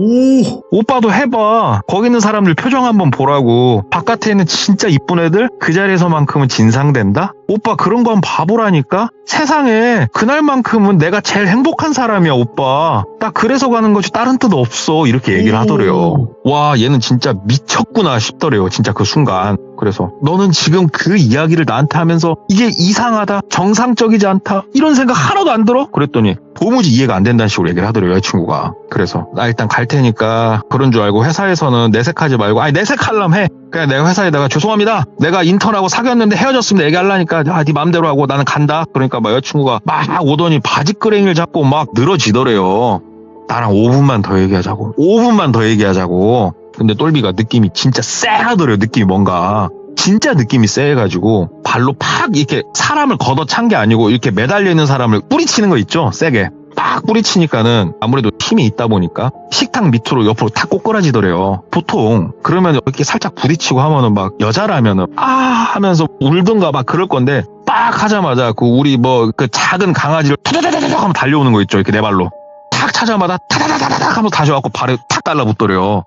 오빠도 해봐. 거기 있는 사람들 표정 한번 보라고. 바깥에 있는 진짜 이쁜 애들 그 자리에서만큼은 진상된다? 오빠 그런 거 한번 봐보라니까. 세상에 그날만큼은 내가 제일 행복한 사람이야 오빠. 딱 그래서 가는 거지 다른 뜻 없어. 이렇게 얘기를 하더래요. 와 얘는 진짜 미쳤구나 싶더래요. 진짜 그 순간. 그래서 너는 지금 그 이야기를 나한테 하면서 이게 이상하다, 정상적이지 않다 이런 생각 하나도 안 들어? 그랬더니 도무지 이해가 안 된다는 식으로 얘기를 하더래요. 여자친구가. 그래서 나 일단 갈 테니까 그런 줄 알고 회사에서는 내색하지 말고 아니 내색하려면 해. 그냥 내가 회사에다가 죄송합니다. 내가 인턴하고 사귀었는데 헤어졌습니다. 얘기하려니까 네 맘대로 하고 나는 간다. 그러니까 막 여자친구가 막 오더니 바지끄레기를 잡고 막 늘어지더래요. 나랑 5분만 더 얘기하자고. 5분만 더 얘기하자고. 근데 똘비가 느낌이 진짜 쎄하더래요. 느낌이 뭔가. 진짜 느낌이 쎄해가지고 발로 팍 이렇게 사람을 걷어찬 게 아니고 이렇게 매달려 있는 사람을 뿌리치는 거 있죠? 세게. 팍 뿌리치니까는 아무래도 힘이 있다 보니까 식탁 밑으로 옆으로 탁 꼬꾸라지더래요. 보통 그러면 이렇게 살짝 부딪히고 하면은 막 여자라면은 하면서 울든가 막 그럴 건데 빡 하자마자 그 우리 뭐 그 작은 강아지를 타다다다닥 하면 달려오는 거 있죠? 이렇게 네 발로. 탁 차자마자 타다다다닥 하면서 다시 와갖고 발에 탁 달라붙더래요.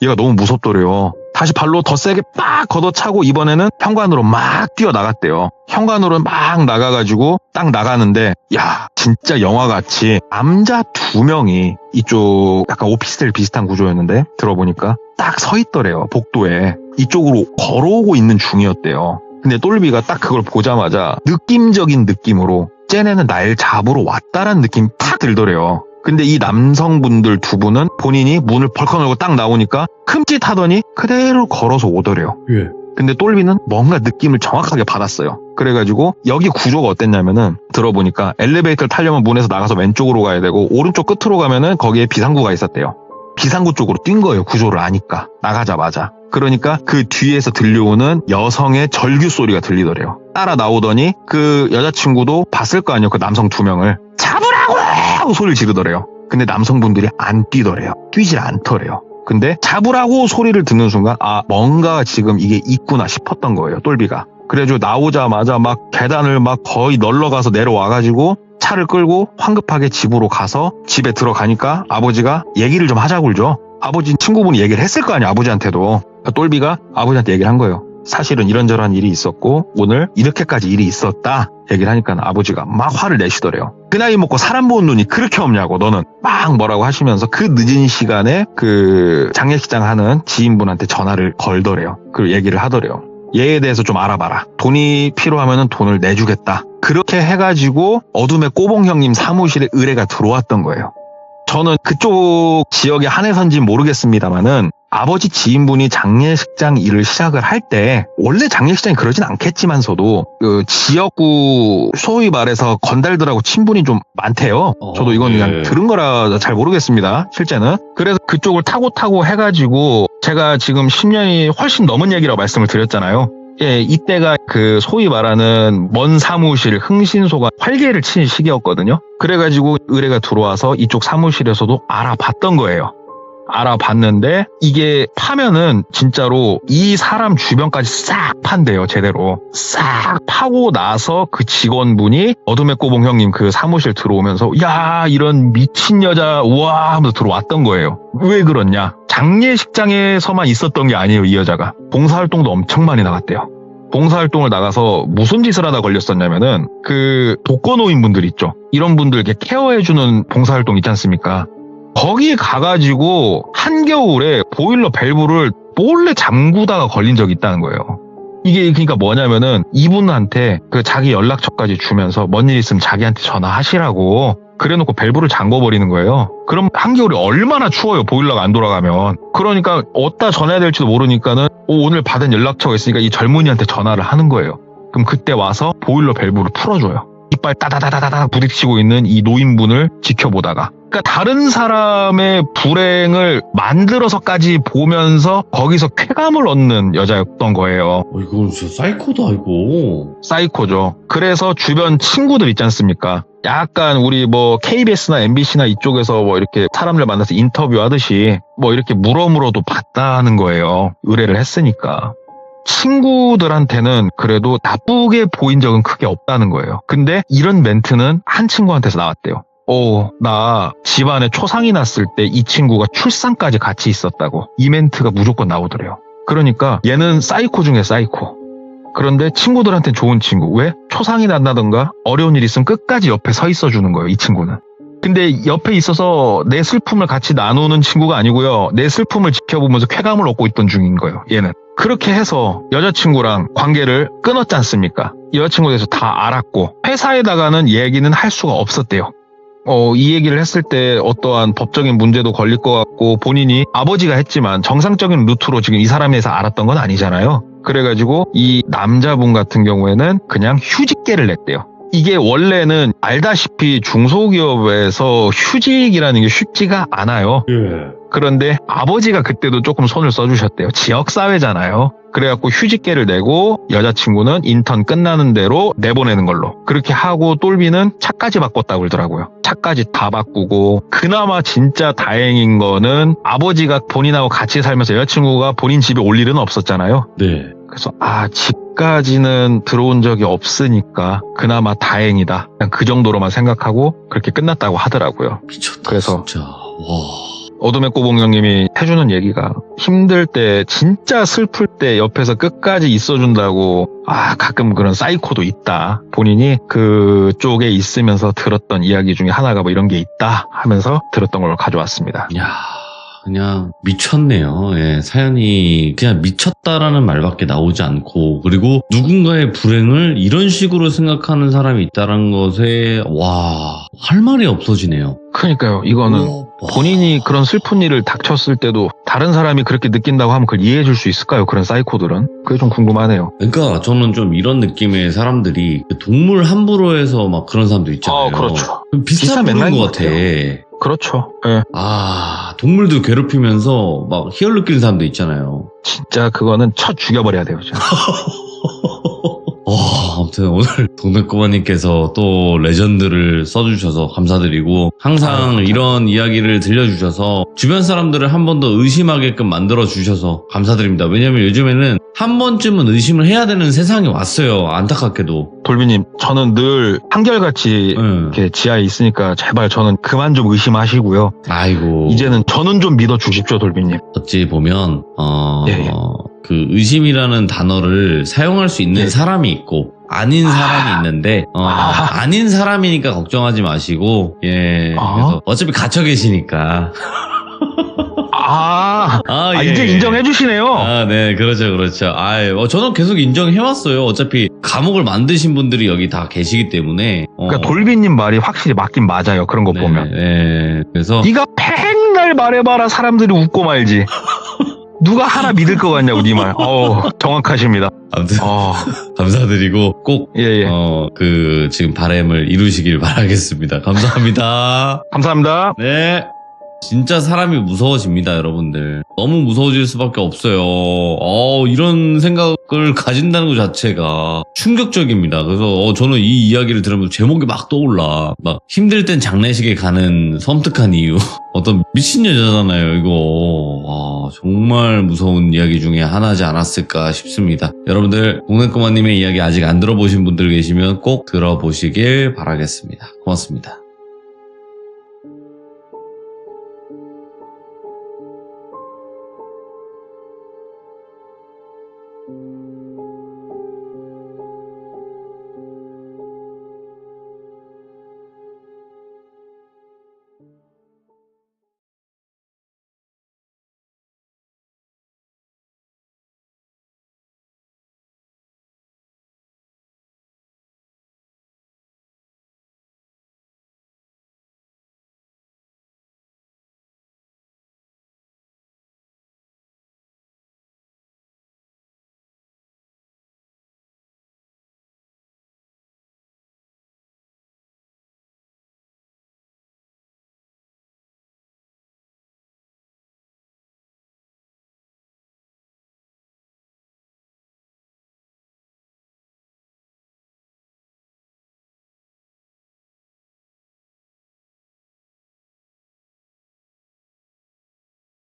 얘가 너무 무섭더래요. 다시 발로 더 세게 빡 걷어차고 이번에는 현관으로 막 뛰어나갔대요. 현관으로 막 나가가지고 딱 나가는데 야 진짜 영화같이 남자 2명이 이쪽 약간 오피스텔 비슷한 구조였는데 들어보니까 딱 서 있더래요. 복도에. 이쪽으로 걸어오고 있는 중이었대요. 근데 똘비가 딱 그걸 보자마자 느낌적인 느낌으로 쟤네는 날 잡으러 왔다라는 느낌 팍 들더래요. 근데 이 남성분들 2분은 본인이 문을 벌컥 열고 딱 나오니까 큼짓하더니 그대로 걸어서 오더래요. 예. 근데 똘비는 뭔가 느낌을 정확하게 받았어요. 그래가지고 여기 구조가 어땠냐면은 들어보니까 엘리베이터를 타려면 문에서 나가서 왼쪽으로 가야 되고 오른쪽 끝으로 가면은 거기에 비상구가 있었대요. 비상구 쪽으로 뛴 거예요. 구조를 아니까. 나가자마자. 그러니까 그 뒤에서 들려오는 여성의 절규 소리가 들리더래요. 따라 나오더니 그 여자친구도 봤을 거 아니에요. 그 남성 2명을. 잡으라고! 하고 소리를 지르더래요. 근데 남성분들이 안 뛰더래요. 뛰질 않더래요. 근데 잡으라고 소리를 듣는 순간 뭔가 지금 이게 있구나 싶었던 거예요. 똘비가. 그래가지고 나오자마자 막 계단을 막 거의 널러가서 내려와가지고 차를 끌고 황급하게 집으로 가서 집에 들어가니까 아버지가 얘기를 좀 하자고 그러죠. 아버지 친구분이 얘기를 했을 거 아니에요. 아버지한테도. 똘비가 아버지한테 얘기를 한 거예요. 사실은 이런저런 일이 있었고 오늘 이렇게까지 일이 있었다 얘기를 하니까 아버지가 막 화를 내시더래요. 그 나이 먹고 사람 보는 눈이 그렇게 없냐고 너는 막 뭐라고 하시면서 그 늦은 시간에 그 장례식장 하는 지인분한테 전화를 걸더래요. 그리고 얘기를 하더래요. 얘에 대해서 좀 알아봐라. 돈이 필요하면 돈을 내주겠다. 그렇게 해가지고 어둠의 꼬봉 형님 사무실에 의뢰가 들어왔던 거예요. 저는 그쪽 지역에 한해선지는 모르겠습니다만은 아버지 지인분이 장례식장 일을 시작을 할 때 원래 장례식장이 그러진 않겠지만서도 그 지역구 소위 말해서 건달들하고 친분이 좀 많대요. 저도 이건 그냥 들은 거라 잘 모르겠습니다. 실제는. 그래서 그쪽을 타고 해가지고 제가 지금 10년이 훨씬 넘은 얘기라고 말씀을 드렸잖아요. 예, 이때가 그 소위 말하는 먼 사무실 흥신소가 활개를 친 시기였거든요. 그래가지고 의뢰가 들어와서 이쪽 사무실에서도 알아봤던 거예요. 알아봤는데 이게 파면은 진짜로 이 사람 주변까지 싹 판대요. 제대로 싹 파고 나서 그 직원분이 어둠의 꼬봉 형님 그 사무실 들어오면서 야 이런 미친 여자 우와 하면서 들어왔던 거예요. 왜 그렇냐, 장례식장에서만 있었던 게 아니에요. 이 여자가 봉사활동도 엄청 많이 나갔대요. 봉사활동을 나가서 무슨 짓을 하다 걸렸었냐면은 그 독거노인분들 있죠. 이런 분들 이렇게 케어해주는 봉사활동 있지 않습니까? 거기 가가지고 한겨울에 보일러 밸브를 몰래 잠그다가 걸린 적이 있다는 거예요. 이게 그러니까 뭐냐면은 이분한테 그 자기 연락처까지 주면서 뭔 일 있으면 자기한테 전화하시라고 그래놓고 밸브를 잠궈버리는 거예요. 그럼 한겨울이 얼마나 추워요, 보일러가 안 돌아가면. 그러니까 어디다 전해야 될지도 모르니까는 오늘 받은 연락처가 있으니까 이 젊은이한테 전화를 하는 거예요. 그럼 그때 와서 보일러 밸브를 풀어줘요. 이빨 따다다다다다 부딪히고 있는 이 노인분을 지켜보다가. 그러니까 다른 사람의 불행을 만들어서까지 보면서 거기서 쾌감을 얻는 여자였던 거예요. 이거 진짜 사이코다, 이거. 사이코죠. 그래서 주변 친구들 있지 않습니까? 약간 우리 뭐 KBS나 MBC나 이쪽에서 뭐 이렇게 사람들 만나서 인터뷰하듯이 뭐 이렇게 물어물어도 봤다는 거예요. 의뢰를 했으니까. 친구들한테는 그래도 나쁘게 보인 적은 크게 없다는 거예요. 근데 이런 멘트는 한 친구한테서 나왔대요. 나 집안에 초상이 났을 때 이 친구가 출산까지 같이 있었다고. 이 멘트가 무조건 나오더래요. 그러니까 얘는 사이코 중에 사이코. 그런데 친구들한테는 좋은 친구. 왜? 초상이 난다던가 어려운 일 있으면 끝까지 옆에 서 있어 주는 거예요, 이 친구는. 근데 옆에 있어서 내 슬픔을 같이 나누는 친구가 아니고요. 내 슬픔을 지켜보면서 쾌감을 얻고 있던 중인 거예요, 얘는. 그렇게 해서 여자친구랑 관계를 끊었지 않습니까? 여자친구에 대해서 다 알았고 회사에다가는 얘기는 할 수가 없었대요. 이 얘기를 했을 때 어떠한 법적인 문제도 걸릴 것 같고 본인이 아버지가 했지만 정상적인 루트로 지금 이 사람에 대해서 알았던 건 아니잖아요. 그래가지고 이 남자분 같은 경우에는 그냥 휴직계를 냈대요. 이게 원래는 알다시피 중소기업에서 휴직이라는 게 쉽지가 않아요. 예. 그런데 아버지가 그때도 조금 손을 써주셨대요. 지역사회잖아요. 그래갖고 휴직계를 내고 여자친구는 인턴 끝나는 대로 내보내는 걸로. 그렇게 하고 똘비는 차까지 바꿨다고 그러더라고요. 차까지 다 바꾸고 그나마 진짜 다행인 거는 아버지가 본인하고 같이 살면서 여자친구가 본인 집에 올 일은 없었잖아요. 네. 그래서 집까지는 들어온 적이 없으니까 그나마 다행이다. 그냥 그 정도로만 생각하고 그렇게 끝났다고 하더라고요. 미쳤다. 그래서 진짜. 와. 어둠의 꼬봉형님이 해주는 얘기가 힘들 때 진짜 슬플 때 옆에서 끝까지 있어준다고 가끔 그런 사이코도 있다. 본인이 그쪽에 있으면서 들었던 이야기 중에 하나가 뭐 이런 게 있다 하면서 들었던 걸 가져왔습니다. 야, 그냥 미쳤네요. 예, 사연이 그냥 미쳤다라는 말밖에 나오지 않고 그리고 누군가의 불행을 이런 식으로 생각하는 사람이 있다는 것에 할 말이 없어지네요. 그러니까요. 이거는 본인이 그런 슬픈 일을 닥쳤을 때도 다른 사람이 그렇게 느낀다고 하면 그걸 이해해 줄 수 있을까요? 그런 사이코들은? 그게 좀 궁금하네요. 그러니까 저는 좀 이런 느낌의 사람들이 동물 함부로 해서 막 그런 사람들 있잖아요. 그렇죠. 비슷한 맥락인 부류인 것 것 같아. 그렇죠. 예. 동물도 괴롭히면서 막 희열 느끼는 사람도 있잖아요. 진짜 그거는 쳐 죽여버려야 돼요. 진짜. 아무튼 오늘 동백구마님께서 또 레전드를 써주셔서 감사드리고 항상 이런 이야기를 들려주셔서 주변 사람들을 한 번 더 의심하게끔 만들어주셔서 감사드립니다. 왜냐면 요즘에는 한 번쯤은 의심을 해야 되는 세상이 왔어요. 안타깝게도. 돌비님, 저는 늘 한결같이 이렇게 지하에 있으니까 제발 저는 그만 좀 의심하시고요. 아이고. 이제는 저는 좀 믿어주십시오, 돌비님. 어찌 보면 예. 그 의심이라는 단어를 사용할 수 있는 예. 사람이 있고 아닌 사람이 있는데 아닌 사람이니까 걱정하지 마시고 그래서 어차피 갇혀 계시니까 예. 이제 인정해 주시네요. 네, 그렇죠. 저는 계속 인정해왔어요. 어차피 감옥을 만드신 분들이 여기 다 계시기 때문에. 그러니까 돌비님 말이 확실히 맞긴 맞아요. 그런 거 보면. 네, 그래서. 네가 백날 말해봐라 사람들이 웃고 말지. 누가 하나 믿을 것 같냐고 네 말. 정확하십니다. 아무튼 감사드리고 꼭 지금 바람을 이루시길 바라겠습니다. 감사합니다. 감사합니다. 네. 진짜 사람이 무서워집니다, 여러분들. 너무 무서워질 수밖에 없어요. 이런 생각을 가진다는 것 자체가 충격적입니다. 그래서 저는 이 이야기를 들으면서 제목이 막 떠올라. 막 힘들 땐 장례식에 가는 섬뜩한 이유. 어떤 미친 여자잖아요, 이거. 정말 무서운 이야기 중에 하나지 않았을까 싶습니다. 여러분들, 동네꼬마님의 이야기 아직 안 들어보신 분들 계시면 꼭 들어보시길 바라겠습니다. 고맙습니다. you